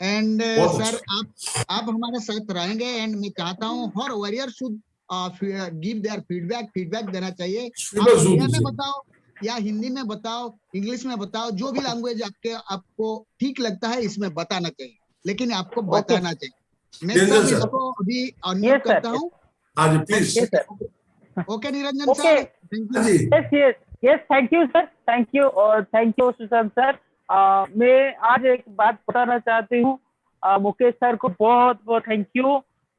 एंड बहुत सर अच्छा। आप हमारे साथ रहेंगे एंड मैं चाहता हूँ हर warrior should give their feedback देना चाहिए। आप फीडबैक जरूर उड़िया में दीजिए। बताओ या हिंदी में बताओ, इंग्लिश में बताओ, जो भी लैंग्वेज आपको ठीक लगता है इसमें बताना चाहिए, लेकिन आपको ओके बताना चाहिए। मैं निरंजन तब सर। इसको अभी यस अनम्यूट सर करता हूँ। हाँ जी please. Yes sir okay Niranjan okay sir, thank हाँ यू। जी। Yes yes yes thank you sir thank you Sushant sir. मैं आज एक बात बताना चाहती हूँ। मुकेश सर को बहुत बहुत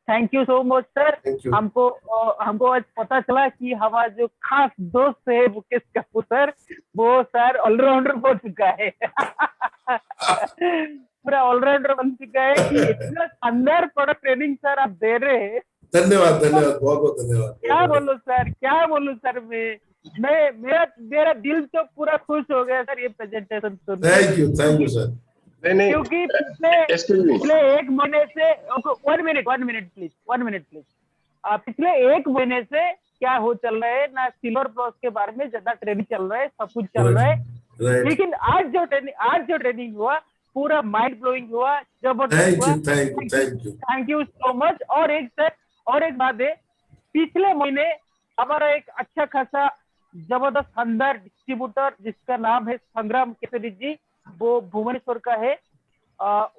thank you so much sir. Thank you. हमको आज पता चला कि हमारा जो खास दोस्त है मुकेश कपूर सर, वो सर ऑलराउंडर बन चुका है। पूरा ऑलराउंडर बन चुका है कि इतना शानदार प्रोडक्ट ट्रेनिंग सर आप दे रहे हैं। धन्यवाद धन्यवाद, बहुत बहुत धन्यवाद। क्या बोलूं सर मैं मेरा दिल तो पूरा खुश हो गया सर ये प्रेजेंटेशन सुन के। Thank you sir. नहीं नहीं, क्योंकि एक्सक्यूज मी, पिछले एक महीने से 1 मिनट प्लीज पिछले एक महीने से क्या हो चल रहा है ना, सिल्वर प्लस के बारे में ज्यादा ट्रेनिंग चल रहा है, सब कुछ चल रहा है। राइट। लेकिन आज जो ट्रेनिंग हुआ पूरा माइंड ब्लोइंग हुआ, जबरदस्त हुआ। Thank you. Thank you so much. और एक बात है, पिछले महीने हमारा एक अच्छा खासा जबरदस्त शानदार डिस्ट्रीब्यूटर जिसका नाम है संग्राम केसरी जी, वो भुवनेश्वर का है।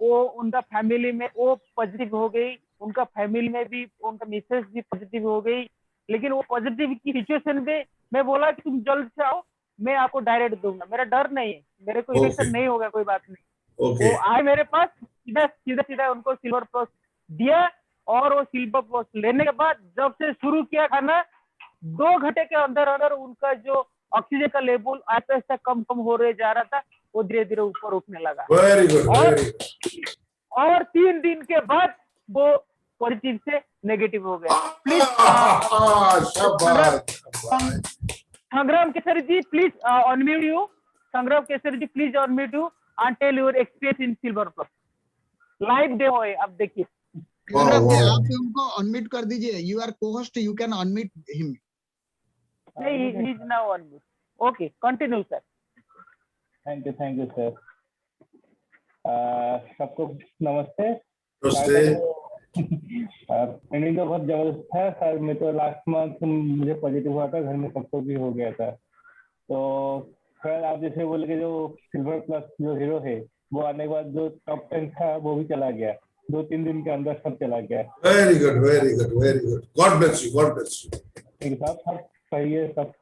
वो उनका फैमिली में वो पॉजिटिव हो गई, उनका फैमिली में भी उनका मिसेस भी पॉजिटिव हो गई। लेकिन वो पॉजिटिव की सिचुएशन में मैं बोला कि तुम जल्द से आओ, मैं आपको डायरेक्ट दूंगा, मेरा डर नहीं है, मेरे को इन्फेक्शन नहीं होगा, कोई बात नहीं। वो आए मेरे पास, सीधा उनको सिल्वर प्लस दिया। और वो सिल्वर प्लस लेने के बाद जब से शुरू किया खाना, 2 घंटे के अंदर अंदर उनका जो ऑक्सीजन का लेवल आहिस्ता आहिस्ता कम हो रहे जा रहा था, वो धीरे धीरे ऊपर उठने लगा। Very good. और 3 दिन के बाद वो पॉजिटिव से नेगेटिव हो गया। Please Sangram Kesari ji please unmute you. Sangram Kesari ji please unmute you and tell your experience in Silver Plus. Live demo है, आप देखिए। आप उनको अनम्यूट कर दीजिए। You are co-host, you can unmute him. नहीं, he is now unmute. Okay, continue sir. Thank you sir. सबको नमस्ते। ट्रेनिंग तो बहुत जबरदस्त था सर। मैं तो लास्ट मंथ मुझे पॉजिटिव हुआ था, घर में सबको भी हो गया था। तो सर आप जैसे बोले कि जो सिल्वर प्लस जो हीरो है वो आने के बाद जो टॉप 10 था वो भी चला गया, 2-3 दिन के अंदर सब चला गया। Very good. God bless you. सब सही है सब।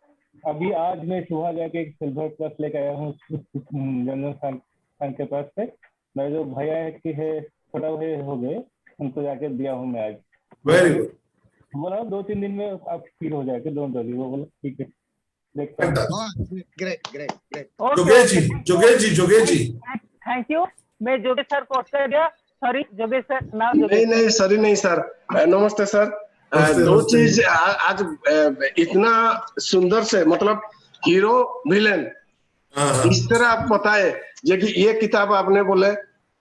अभी आज मैं सुबह जाके एक सिल्वर प्लस लेकर आया हूँ जनरल खान के पास से। मेरे जो भैया है छोटा भैया हो गए, उनको जाके दिया हूँ मैं आज। Very good. बोला 2-3 दिन में आप ठीक हो जाएगा, डोंट वरी। वो बोला ठीक है, ग्रेट। जोगेश जी। Thank you. मैं जोगेश सर को उत्तर दिया। सॉरी जोगेश सर, नाम नहीं सॉरी नहीं सर। नमस्ते सर। दो चीज आज इतना सुंदर से, मतलब हीरो विलेन इस तरह आप बताए। ये किताब आपने बोले,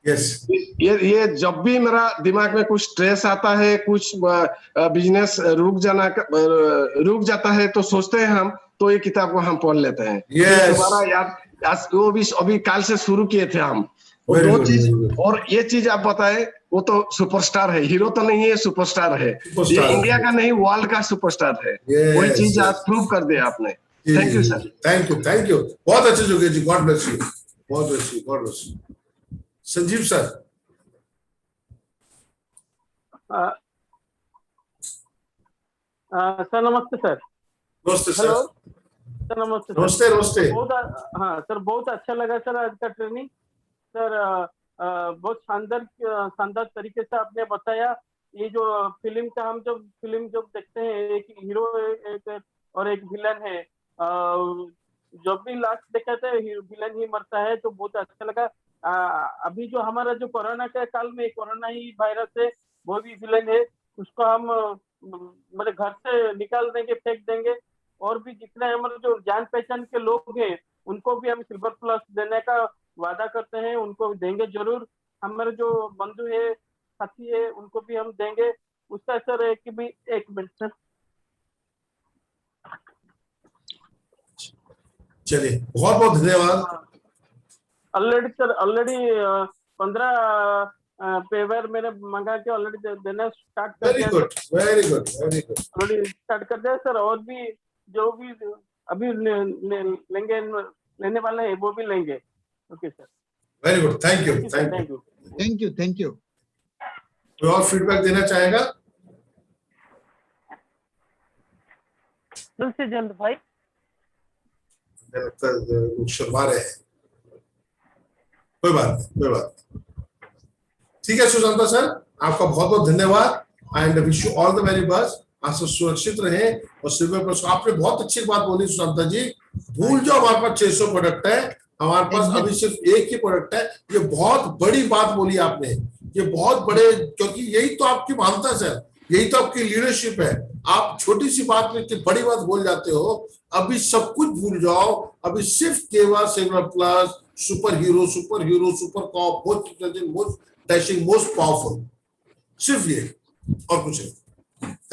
यस, ये जब भी मेरा दिमाग में कुछ स्ट्रेस आता है, कुछ बिजनेस रुक जाता है, तो सोचते हैं हम, तो ये किताब को हम पढ़ लेते हैं। दोबारा याद, वो भी अभी काल से शुरू किए थे हम। और 2 चीज, और ये चीज आप बताए, वो तो सुपरस्टार है, हीरो तो नहीं है, सुपरस्टार है। ये इंडिया का नहीं, वर्ल्ड का सुपरस्टार है। वही चीज आज प्रूव कर दिया आपने। Thank you sir. Thank you. बहुत अच्छे जोगेश ji, God bless you. Sanjeev sir. Sir नमस्ते सर। नमस्ते सर। हेलो सर, नमस्ते। नमस्ते। हाँ सर, बहुत अच्छा लगा सर आज का ट्रेनिंग। सर बहुत शानदार तरीके से आपने बताया। ये जो फिल्म का, हम जब फिल्म देखते हैं, एक हीरो एक और एक विलन है, जब भी लास्ट देखा था विलन ही मरता है, तो बहुत अच्छा लगा। अभी जो हमारा जो कोरोना के काल में कोरोना ही वायरस है, वो भी विलन है। उसको हम मतलब घर से निकाल देंगे, फेंक देंगे। और भी जितने हमारे जो जान पहचान के लोग हैं, उनको भी हम सिल्वर प्लस देने का वादा करते हैं, उनको देंगे जरूर। हमारे जो बंधु है, साथी है, उनको भी हम देंगे। उसका सर एक मिनट सर। चलिए, बहुत बहुत धन्यवाद। ऑलरेडी सर, ऑलरेडी 15 पेपर मैंने मंगा के ऑलरेडी देना स्टार्ट कर वेरी दिया। Good, very good, very good. Already start कर दिया सर। और भी जो भी अभी लेंगे, लेने वाले हैं वो भी लेंगे। Okay sir, very good, thank you, thank thank you. You. Thank you, thank you. कोई और फीडबैक देना चाहेगा? जल्द से जल्द भाई। मुझे लगता है लोग शर्मा रहे हैं। कोई बात नहीं, कोई बात नहीं। ठीक है सुशांता सर, आपका बहुत बहुत धन्यवाद and wish you all the very best. आप सब सुरक्षित रहें। और सिल्वर प्लस आपने बहुत अच्छी बात बोली सुशांता जी। भूल जाओ हमारे पास 600 प्रोडक्ट है, हमारे पास अभी सिर्फ एक ही प्रोडक्ट है। ये बहुत बड़ी बात बोली आपने, ये बहुत बड़े, क्योंकि यही तो आपकी महानता है सर, यही तो आपकी लीडरशिप है। आप छोटी सी बात में इतनी बड़ी बात बोल जाते हो। अभी सब कुछ भूल जाओ, अभी सिर्फ केवल silver plus, super hero, super cop, most intelligent, most dashing, most powerful, सिर्फ ये और कुछ नहीं।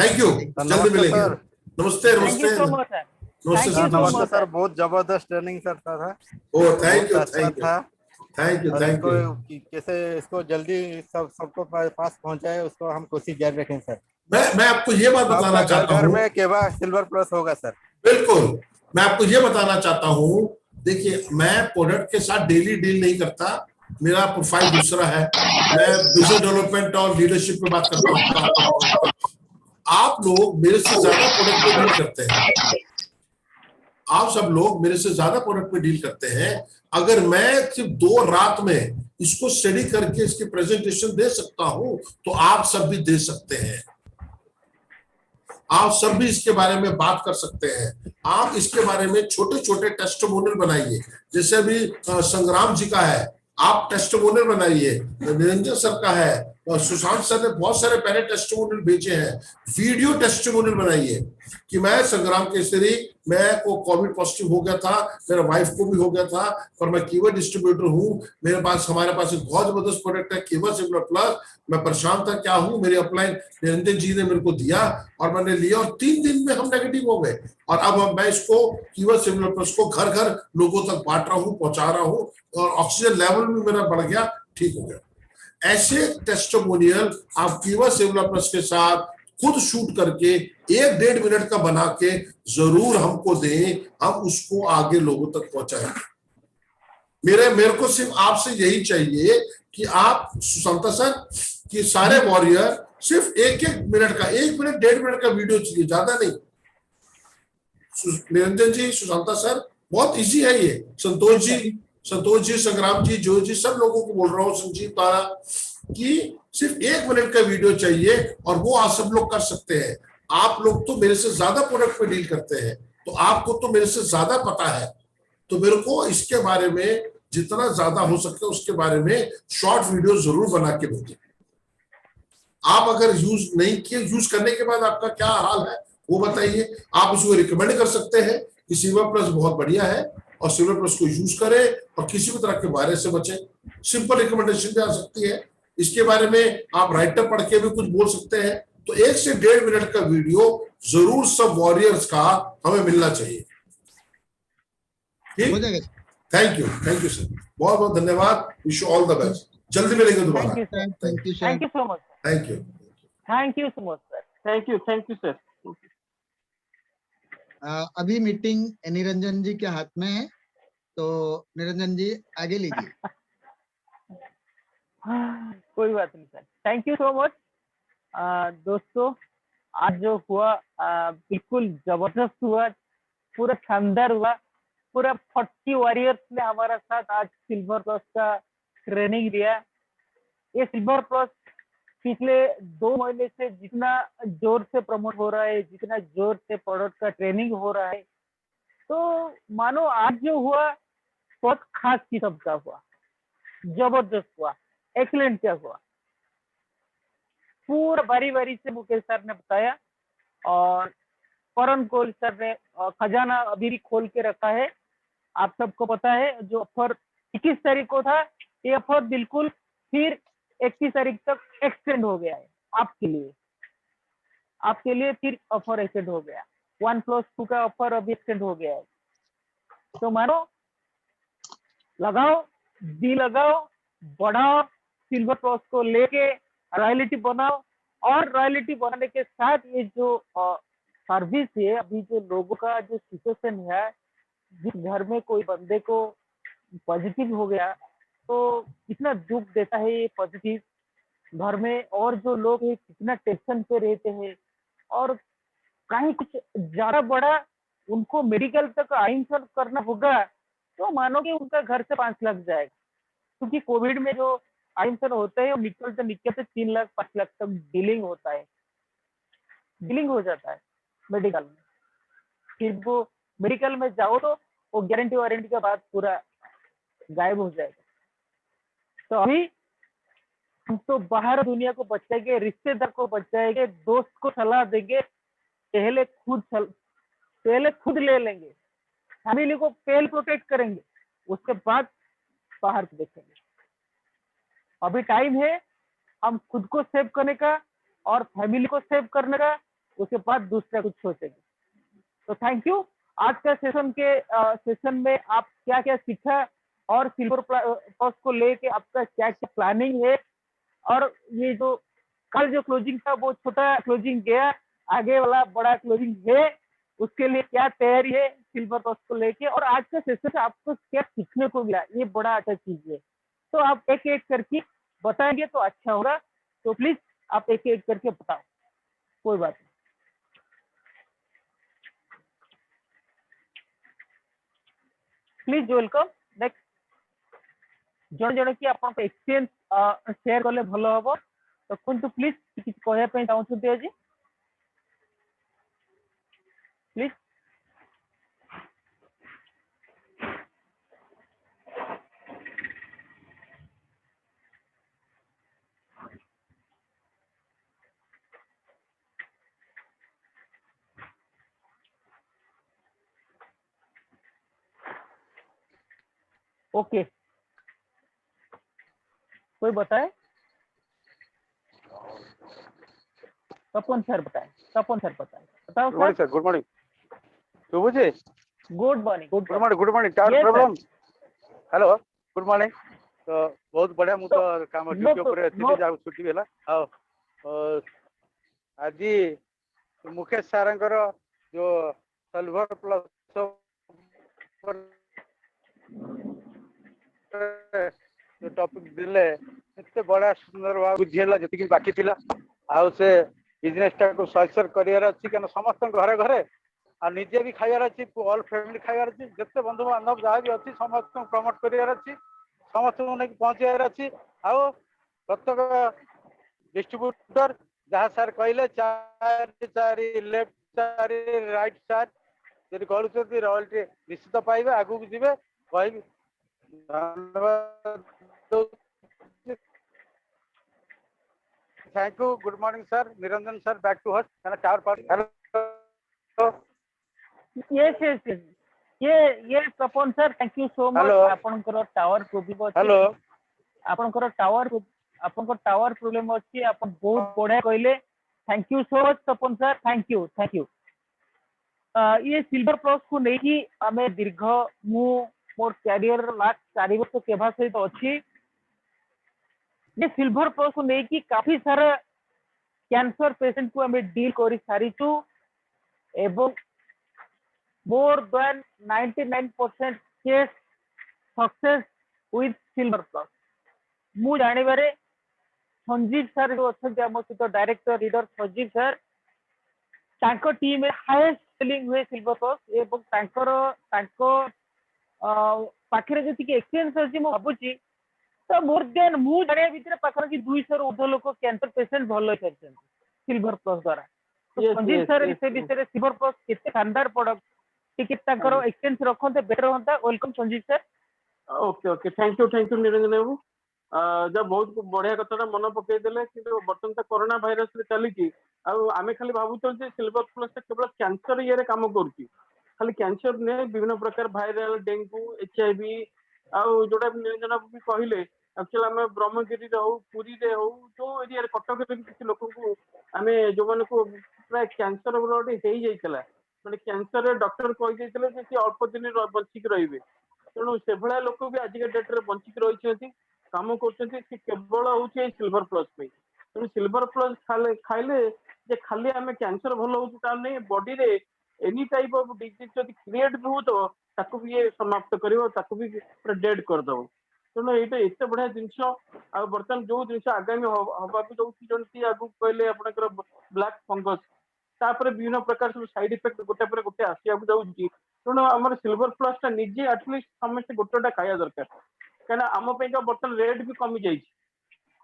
थैंक यू, जल्दी मिलेंगे। नमस्ते, थैंक यू नमस्ते, सो मच सर। नमस्ते Thank you so नमस्ते much, सर, बहुत जबरदस्त ट्रेनिंग सर था। ओ थैंक यू, बहुत अच्छा थैंक यू, था। थैंक यू, और थैंक यू। कैसे इसको जल्दी सबको पास पहुंचाए, उसको हम कोशिश जारी रखें सर। मैं आपको ये बात बताना चाहता घर हूँ, में केवल सिल्वर प्लस होगा सर। बिल्कुल, मैं आपको ये बताना चाहता हूँ। देखिए, मैं प्रोडक्ट के साथ डेली डील नहीं करता, मेरा प्रोफाइल दूसरा है। मैं बिजनेस डेवलपमेंट और लीडरशिप पे बात करता हूँ। आप लोग मेरे से ज्यादा प्रोडक्ट पे डील करते हैं, आप सब लोग मेरे से ज्यादा प्रोडक्ट पे डील करते हैं। अगर मैं सिर्फ 2 रात में इसको स्टडी करके इसकी प्रेजेंटेशन दे सकता हूं, तो आप सब भी दे सकते हैं। आप सब भी इसके बारे में बात कर सकते हैं। आप इसके बारे में छोटे छोटे टेस्टिमोनियल बनाइए, जैसे अभी संग्राम जी का है, आप टेस्टिमोनियल बनाइए। निरंजन सर का है, और सुशांत सर ने बहुत सारे पहले टेस्टिमोनियल भेजे हैं। वीडियो टेस्टिमोनियल बनाइए कि मैं संग्राम केसरी, मैं को कोविड पॉजिटिव हो गया था, मेरा वाइफ को भी हो गया था, पर मैं कीवर्ड डिस्ट्रीब्यूटर हूं। मेरे पास, हमारे पास एक बहुत जबरदस्त प्रोडक्ट है कीवर्ड सिल्वर प्लस। मैं परेशान था, क्या हूं, मेरी अपलाइन निरंजन जी ने मेरे को दिया और मैंने लिया, और 3 दिन में हम नेगेटिव हो गए। और अब मैं इसको कीवर्ड सिल्वर प्लस को घर घर लोगों तक बांट रहा हूँ, पहुंचा रहा हूँ, और ऑक्सीजन लेवल भी मेरा बढ़ गया, ठीक हो गया। ऐसे टेस्टिमोनियल आप कीवर्ड सिल्वर प्लस के साथ खुद शूट करके 1-1.5 मिनट का बना के जरूर हमको दें, हम उसको आगे लोगों तक पहुंचाएंगे। मेरे को सिर्फ आपसे यही चाहिए कि आप सुशांता सर कि सारे वॉरियर सिर्फ 1-1 मिनट का, 1 मिनट 1.5 मिनट का वीडियो चाहिए, ज्यादा नहीं। निरंजन जी, सुशांता सर, बहुत इजी है ये। संतोष जी, संग्राम जी, जो जी, सब लोगों को बोल रहा हूँ, संजीव तारा, कि सिर्फ 1 मिनट का वीडियो चाहिए, और वो आप सब लोग कर सकते हैं। आप लोग तो मेरे से ज्यादा प्रोडक्ट पे डील करते हैं, तो आपको तो मेरे से ज्यादा पता है, तो मेरे को इसके बारे में जितना ज्यादा हो सके उसके बारे में शॉर्ट वीडियो जरूर बना के भेजें। आप अगर यूज नहीं किए, यूज करने के बाद आपका क्या हाल है वो बताइए। आप उसको रिकमेंड कर सकते हैं कि सिल्वर प्लस बहुत बढ़िया है, और सिल्वर प्लस को यूज करें, और किसी भी तरह के वायरस से बचें। सिंपल रिकमेंडेशन भी आ सकती है। इसके बारे में आप राइटर पढ़ के भी कुछ बोल सकते हैं। तो 1 से 1.5 मिनट का वीडियो जरूर सब वॉरियर्स का हमें मिलना चाहिए। ठीक, थैंक यू सर, बहुत बहुत धन्यवाद। Wish you all the best, जल्दी मिलेंगे दोबारा। Thank you sir, thank you sir, thank you so much, thank you, thank you so much sir, thank you sir. अभी मीटिंग निरंजन जी के हाथ में है, तो निरंजन जी आगे लीजिए। कोई बात नहीं sir, thank you so much. दोस्तों, आज जो हुआ बिल्कुल जबरदस्त हुआ, पूरा शानदार हुआ। पूरा 40 वॉरियर्स ने हमारा साथ आज सिल्वर प्लस का ट्रेनिंग दिया। ये सिल्वर प्लस पिछले 2 महीने से जितना जोर से प्रमोट हो रहा है, जितना जोर से प्रोडक्ट का ट्रेनिंग हो रहा है, तो मानो आज जो हुआ बहुत खास किस्म का हुआ, जबरदस्त हुआ, एक्सीलेंट क्या हुआ। पूरा बारी बारी से मुकेश सर ने बताया, और करण कोल सर ने खजाना अभी भी खोल के रखा है। आप सबको पता है, जो ऑफर 21 तारीख को था, ये ऑफर बिल्कुल फिर 31 तारीख तक एक्सटेंड हो गया है। आपके लिए फिर ऑफर एक्सटेंड हो गया। 1+2 का ऑफर अभी एक्सटेंड हो गया है। तो मानो लगाओ, डी लगाओ, बढ़ाओ, सिल्वर प्लस को लेके रॉयल्टी बनाओ, और रॉयल्टी बनाने के साथ ये जो सर्विस है, अभी जो लोगों का जो सिचुएशन है, जिस घर में कोई बंदे को पॉजिटिव हो गया तो कितना दुख देता है ये पॉजिटिव घर में, और जो लोग है कितना टेंशन पे रहते हैं, और कहीं कुछ ज्यादा बड़ा उनको मेडिकल तक आइंसर करना होगा तो मानो कि उनका घर से 5 लाख जाएगा, क्योंकि कोविड में जो आइंसर होते हैं वो निकलते 3 लाख 5 लाख तक डीलिंग होता है, डीलिंग हो जाता है मेडिकल में। फिर वो मेडिकल में जाओ तो वो गारंटी वारंटी का बात पूरा गायब हो जाएगा। तो अभी हम तो बाहर दुनिया को बचाएंगे, रिश्तेदार को बचाएंगे, दोस्त को सलाह देंगे, पहले खुद ले लेंगे, फैमिली को पहले प्रोटेक्ट करेंगे, उसके बाद बाहर को देखेंगे। अभी टाइम है हम खुद को सेव करने का और फैमिली को सेव करने का, उसके बाद दूसरा कुछ सोचेंगे। तो थैंक यू। आज का सेशन में आप क्या क्या सीखा और सिल्वर प्लस को लेके आपका क्या क्या प्लानिंग है, और ये जो कल जो क्लोजिंग था वो छोटा क्लोजिंग गया, आगे वाला बड़ा क्लोजिंग है, उसके लिए क्या तैयारी है सिल्वर प्लस को लेके, और आज का सेशन से आपको क्या सीखने को मिला, ये बड़ा अच्छा चीज है। तो आप एक एक करके बताएंगे तो अच्छा होगा, तो प्लीज आप एक एक करके बताओ, कोई बात नहीं। Please welcome. नेक्स्ट जन जन की आप एक्सपीरियंस शेयर कले भल हम, तो कहतु प्लीज किसी कहना चाहते आज प्लीज। ओके, कोई बताए? तपन सर बताए, तपन सर बताए, बताओ sir. Good morning Shubhuji. Good morning, good morning tower problem. Hello good morning. तो बहुत बढ़िया मु तो काम ड्यूटी ऊपर थिले जा छुट्टी भेला। आओ आज मुकेश सारंकर जो सिल्वर प्लस जो टॉपिक दिले एते बड़ा सुंदर भाव बुझेला, जति बाकी थिला आ से बिजनेस टा को सक्सेस करियर अछि, कन समस्त घरे घरे आ निजे भी खाइबार अछि, ऑल फैमिली खाइबार अछि, जते बंधु बांधव जहाँ भी अछि समस्त प्रमोट करियर अछि, समस्त ने पहुंचाइबार अछि। आ प्रत्येक डिस्ट्रीब्यूटर जहाँ सर कहले 4 लेफ्ट 4 राइट सर यदि करूछथि रॉयल्टी निश्चित पाइबे, आगु को जिबे कहबी। धन्यवाद। Thank you. Good morning sir Niranjan sir, back to Harsh tower part. Hello yes ये Tapan sir thank you so much. आपनकर टावर प्रोब्लेम अछि, हेलो आपनकर टावर प्रोब्लेम अछि, आपन बहुत बढ़िया कहले। Thank you so much Tapan sir, thank you thank you. ये सिल्वर प्लस को नहीं आमे दीर्घ मु मोर कैरियर लास्ट 4 वर्ष केभा सहित अछि। ये सिल्वर प्लस को नहीं काफी सारा कैंसर पेशेंट को हमें डील कर सारी एवं more than 99% case success with silver plus. मु जानिबारे संजीव सर जो अच्छा आम सहित डायरेक्टर लीडर संजीव सर, तांको टीम में हाईएस्ट सेलिंग हुए सिल्वर प्लस एवं पाखरे जति एक्सपीरियंस अछि मु भाबुची तो मोर देन मु जानिया भितर पाखर कि 200 ऊर्ध लोक कैंसर पेशेंट भल होई परछन सिल्वर प्लस द्वारा। तो संजीव सर इस विषय सिल्वर प्लस केते शानदार प्रोडक्ट टिकट ताकर एक्सचेंज रखते बेटर होता। Welcome Sanjeev sir. Okay okay thank you Niranjan बाबू। जब बहुत बढ़िया कथा मन पकई देले कि बर्तमान तो कोरोना भाइरस रे चली आमे खाली भावुचल जे सिल्वर प्लस केवल कैंसर ये काम करूची, खाली कैंसर ने विभिन्न प्रकार भाइरल डेंगू HIV आउ जोटा निरंजन बाबू भी कहले एक्चुअली आम ब्रह्मगिरी हो पुरी रे हो जो एरिया कटक किसी लोक को आम जो मान को प्राय कैंसर रोग हो जाइला ମାନେ କ୍ୟାନ୍ସର ଡକ୍ଟର କହିଦେଇଥିଲେ ଯେ ସେ ଅଳ୍ପ ଦିନ ବଞ୍ଚିକି ରହିବେ। ତେଣୁ ସେଭଳିଆ ଲୋକ ବି ଆଜିକା ଡେଟ୍ରେ ବଞ୍ଚିକି ରହିଛନ୍ତି, କାମ କରୁଛନ୍ତି। ସେ କେବଳ ହଉଛି ଏଇ ସିଲଭର ପ୍ଲସ୍ ପାଇଁ। ତେଣୁ ସିଲଭର ପ୍ଲସ୍ ଖାଇଲେ ଯେ ଖାଲି ଆମେ କ୍ୟାନ୍ସର ଭଲ ହଉଛି ତା ନାହିଁ, ବଡିରେ ଏନି ଟାଇପ ଅଫ ଡିଜିଜ ଯଦି କ୍ରିଏଟ ବି ହଉଥିବ ତାକୁ ବି ଇଏ ସମାପ୍ତ କରିବ, ତାକୁ ବି ପୁରା ଡେଡ୍ କରିଦବ। ତେଣୁ ଏଇଟା ଏତେ ବଢିଆ ଜିନିଷ। ଆଉ ବର୍ତ୍ତମାନ ଯୋଉ ଜିନିଷ ଆଗାମୀ ହବାକୁ ଯାଉଛି, ଯେମିତି ଆଗକୁ କହିଲେ ଆପଣଙ୍କର ବ୍ଲାକ୍ ଫଙ୍ଗସ୍, ତାପରେ ବିଭିନ୍ନ ପ୍ରକାର ସବୁ ସାଇଡ ଇଫେକ୍ଟ ଗୋଟେ ପରେ ଗୋଟେ ଆସିବାକୁ ଯାଉଛି। ତେଣୁ ଆମର ସିଲଭର ପ୍ଲସ୍ ଟା ନିଜେ ଆଟଲିଷ୍ଟ ସମସ୍ତେ ଗୋଟେ ଖାଇବା ଦରକାର, କାହିଁକିନା ଆମ ପାଇଁ ବର୍ତ୍ତମାନ ରେଟ୍ ବି କମି ଯାଇଛି।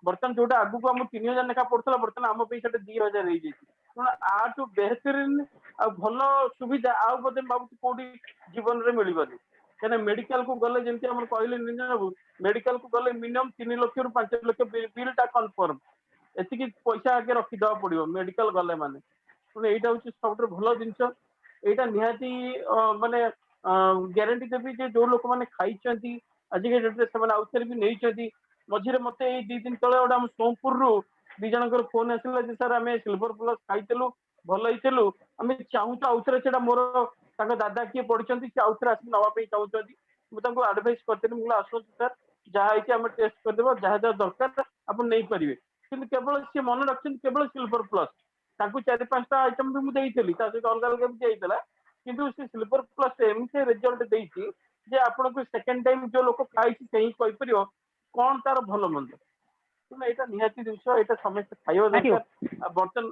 ବର୍ତ୍ତମାନ ଯୋଉଟା ଆଗକୁ ଆମ 3000 ଲେଖା ପଡୁଥିଲା, ବର୍ତ୍ତମାନ ଆମ ପାଇଁ ସେଟା 2000 ହେଇଯାଇଛି। ତେଣୁ ଆଠୁ ବେହତରୀନ ଆଉ ଭଲ ସୁବିଧା ଆଉ ବୋଧେ ଭାବୁଛି କୋଉଠି ଜୀବନରେ ମିଳିବନି। କାହିଁକିନା ମେଡିକାଲ କୁ ଗଲେ ଯେମିତି ଆମର କହିଲେ ନିରଞ୍ଜନ ବାବୁ, ମେଡିକାଲ କୁ ଗଲେ ମିନିମମ୍ 3 ଲକ୍ଷରୁ 5 ଲକ୍ଷ ବିଲ୍ ଟା କନଫର୍ମ, ଏତିକି ପଇସା ଆଗେ ରଖିଦେବାକୁ ପଡିବ ମେଡିକାଲ ଗଲେ ମାନେ। ତେଣୁ ଏଇଟା ହଉଛି ସବୁଠାରୁ ଭଲ ଜିନିଷ। ଏଇଟା ନିହାତି ମାନେ ଗ୍ୟାରେଣ୍ଟି ଦେବି ଯେ ଯୋଉ ଲୋକମାନେ ଖାଇଛନ୍ତି ଆଜିକା ଡେଟ୍ରେ ସେମାନେ ଆଉଥରେ ବି ନେଇଛନ୍ତି। ମଝିରେ ମତେ ଏଇ 2 ଦିନ ତଳେ ଗୋଟେ ଆମ ସୋମପୁରରୁ 2 ଜଣଙ୍କର ଫୋନ ଆସିଲା ଯେ ସାର୍ ଆମେ ସିଲଭର ପ୍ଲସ୍ ଖାଇଥିଲୁ, ଭଲ ହେଇଥିଲୁ, ଆମେ ଚାହୁଁଛୁ ଆଉଥରେ ସେଟା ମୋର ତାଙ୍କ ଦାଦା କିଏ ପଢିଛନ୍ତି, ସେ ଆଉଥରେ ଆସିକି ନବା ପାଇଁ ଚାହୁଁଛନ୍ତି। ମୁଁ ତାଙ୍କୁ ଆଡଭାଇସ୍ କରିଥିଲି, ମୁଁ ଆସନ୍ତୁ ସାର୍ ଯାହା ହେଇଛି ଆମେ ଟେଷ୍ଟ କରିଦେବା, ଯାହା ଯାହା ଦରକାର ଆପଣ ନେଇପାରିବେ। କିନ୍ତୁ କେବଳ ସିଏ ମନେ ରଖିଛନ୍ତି କେବଳ ସିଲଭର ପ୍ଲସ୍। ତାଙ୍କୁ 4-5ଟା ଆଇଟମ ବି ମୁଁ ଦେଇଥିଲି, ତା ସହିତ ଅଲଗା ଅଲଗା ବି ଦିଆଯାଇଥିଲା। କିନ୍ତୁ ସେ ସିଲଭର ପ୍ଲସ୍ ଏମିତି ରେଜଲ୍ଟ ଦେଇଛି ଯେ ଆପଣଙ୍କୁ ସେକେଣ୍ଡ ଟାଇମ ଯୋଉ ଲୋକ ଖାଇଛି ସେହି କହିପାରିବ କଣ ତାର ଭଲ ମନ୍ଦ। ତେଣୁ ଏଇଟା ନିହାତି ଜିନିଷ, ଏଇଟା ସମସ୍ତେ ଖାଇବା Thank you. ଦରକାର। ଆଉ ବର୍ତ୍ତମାନ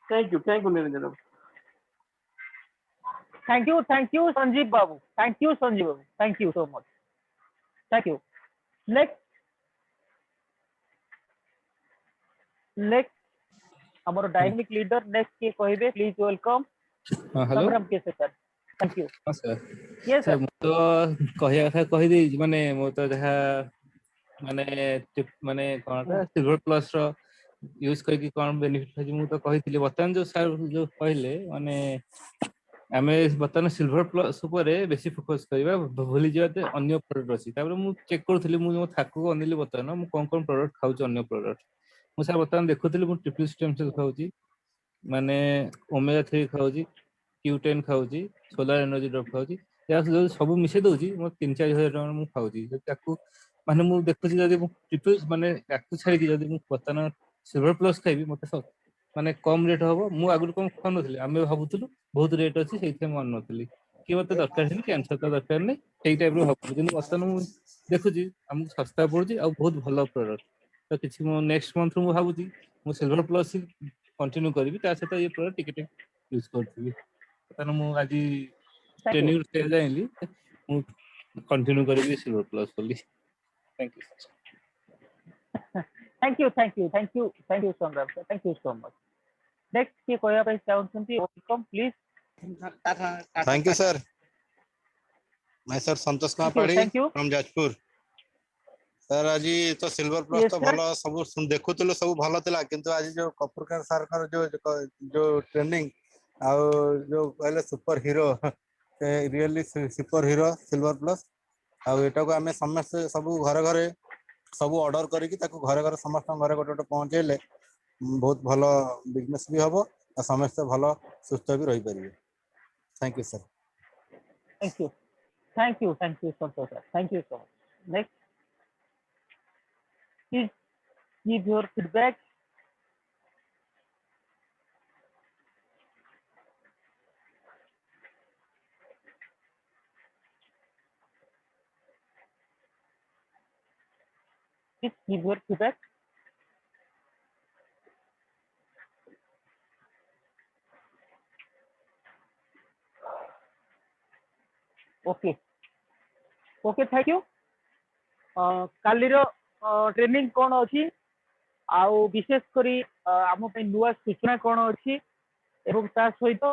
thank you Niranjan babu. Thank you, Sanjeev Babu. Thank you, Sanjeev Babu. Thank you so much. Thank you. Next, our dynamic leader next के कहिबे, please welcome हेलो संग्राम केसे सर। Thank you. हाँ सर Yes सर sir. ମୁଁ ତ କହିବା କଥା କହିଦେଇଛି, ମାନେ ମୁଁ ତ ଯାହା ମାନେ କଣଟା ସିଲଭର ପ୍ଲସ୍ ର ୟୁଜ କରିକି କଣ ବେନିଫିଟ ଅଛି ମୁଁ ତ କହିଥିଲି। ବର୍ତ୍ତମାନ ଯୋଉ ସାର୍ ଯୋଉ କହିଲେ, ମାନେ ଆମେ ବର୍ତ୍ତମାନ ସିଲଭର ପ୍ଲସ୍ ଉପରେ ବେଶୀ ଫୋକସ କରିବା, ଭୁଲିଯିବା ଯେ ଅନ୍ୟ ପ୍ରଡକ୍ଟ ଅଛି। ତାପରେ ମୁଁ ଚେକ୍ କରୁଥିଲି, ମୁଁ ମୋ ଥାକକୁ ଅନେଇଲି ବର୍ତ୍ତମାନ ମୁଁ କଣ କଣ ପ୍ରଡକ୍ଟ ଖାଉଛି ଅନ୍ୟ ପ୍ରଡକ୍ଟ। ମୁଁ ସାର୍ ବର୍ତ୍ତମାନ ଦେଖୁଥିଲି, ମୁଁ ଟ୍ରିପଲ୍ ଷ୍ଟେମ୍ ସେଲ୍ ଖାଉଛି, ମାନେ ଓମେଗା 3 ଖାଉଛି, Q10 ଖାଉଛି, ସୋଲାର ଏନର୍ଜି ଡ୍ରପ୍ ଖାଉଛି। ଯଦି ସବୁ ମିଶେଇ ଦଉଛି ମୋର 3-4 ହଜାର ଟଙ୍କା ମୁଁ ଖାଉଛି। ତାକୁ ମାନେ ମୁଁ ଦେଖୁଛି ଯଦି ମୁଁ ମାନେ ତାକୁ ଛାଡିକି ଯଦି ମୁଁ ବର୍ତ୍ତମାନ ସିଲଭର ପ୍ଲସ୍ ଖାଇବି, ମତେ ମାନେ କମ ରେଟ୍ ହବ। ମୁଁ ଆଗରୁ କଣ ଖାଉନଥିଲି, ଆମେ ଭାବୁଥିଲୁ ବହୁତ ରେଟ୍ ଅଛି ସେଇଥିପାଇଁ ମୁଁ ଆଣୁନଥିଲି, କି ମତେ ଦରକାର ହେଲେ କ୍ୟାନ୍ସର ତ ଦରକାର ନାହିଁ ସେଇ ଟାଇପର ଭାବୁଥିଲି। କିନ୍ତୁ ବର୍ତ୍ତମାନ ମୁଁ ଦେଖୁଛି ଆମକୁ ଶସ୍ତା ପଡୁଛି ଆଉ ବହୁତ ଭଲ ପ୍ରଡକ୍ଟ। ତ କିଛି ମୁଁ ନେକ୍ସଟ ମନ୍ଥରୁ ମୁଁ ଭାବୁଛି ମୁଁ ସିଲଭର ପ୍ଲସ୍ କଣ୍ଟିନ୍ୟୁ କରିବି, ତା ସହିତ ଏ ପ୍ରଡକ୍ଟ ଟିକେ ୟୁଜ କରୁଥିବି। କାରଣ ମୁଁ ଆଜି Thank you. ଟ୍ରେନିଂ ଯାଇଲି, ମୁଁ କଣ୍ଟିନ୍ୟୁ କରିବି ସିଲଭର ପ୍ଲସ୍ ବୋଲି। Thank you. Thank you, Sangram sir. Thank you so much. Next के कहया ପାଇଁ ଚାହୁଁଛନ୍ତି, welcome please. Thank you sir. मैं sir Santosh Kumar Padhi Thank you. From Jajpur. Sir आज तो सिल्वर प्लस Yes तो sir. भल सब देखुलु सब भल थिला, किंतु आज जो कपूरकर सर जो ट्रेनिंग आउ जो कहले super hero, really super hero silver plus. आउ एटा को आमे समस्त सब घरे घरे सब ऑर्डर करिकि ताको घरे घरे समस्त घरे गोटे गोटे पहुंचेले बहुत भलो बिजनेस भी हबो आ समस्त भलो सुस्थ भी रही परिबे। Thank you sir. Thank you, Santosh sir. Thank you so much. Next, please give your feedback. Please give your feedback. Okay. Okay, thank you. कालीर ट्रेनिंग कौन अच्छी आउ विशेष करी आम नुआ सूचना कौन अच्छी एवं ता सहित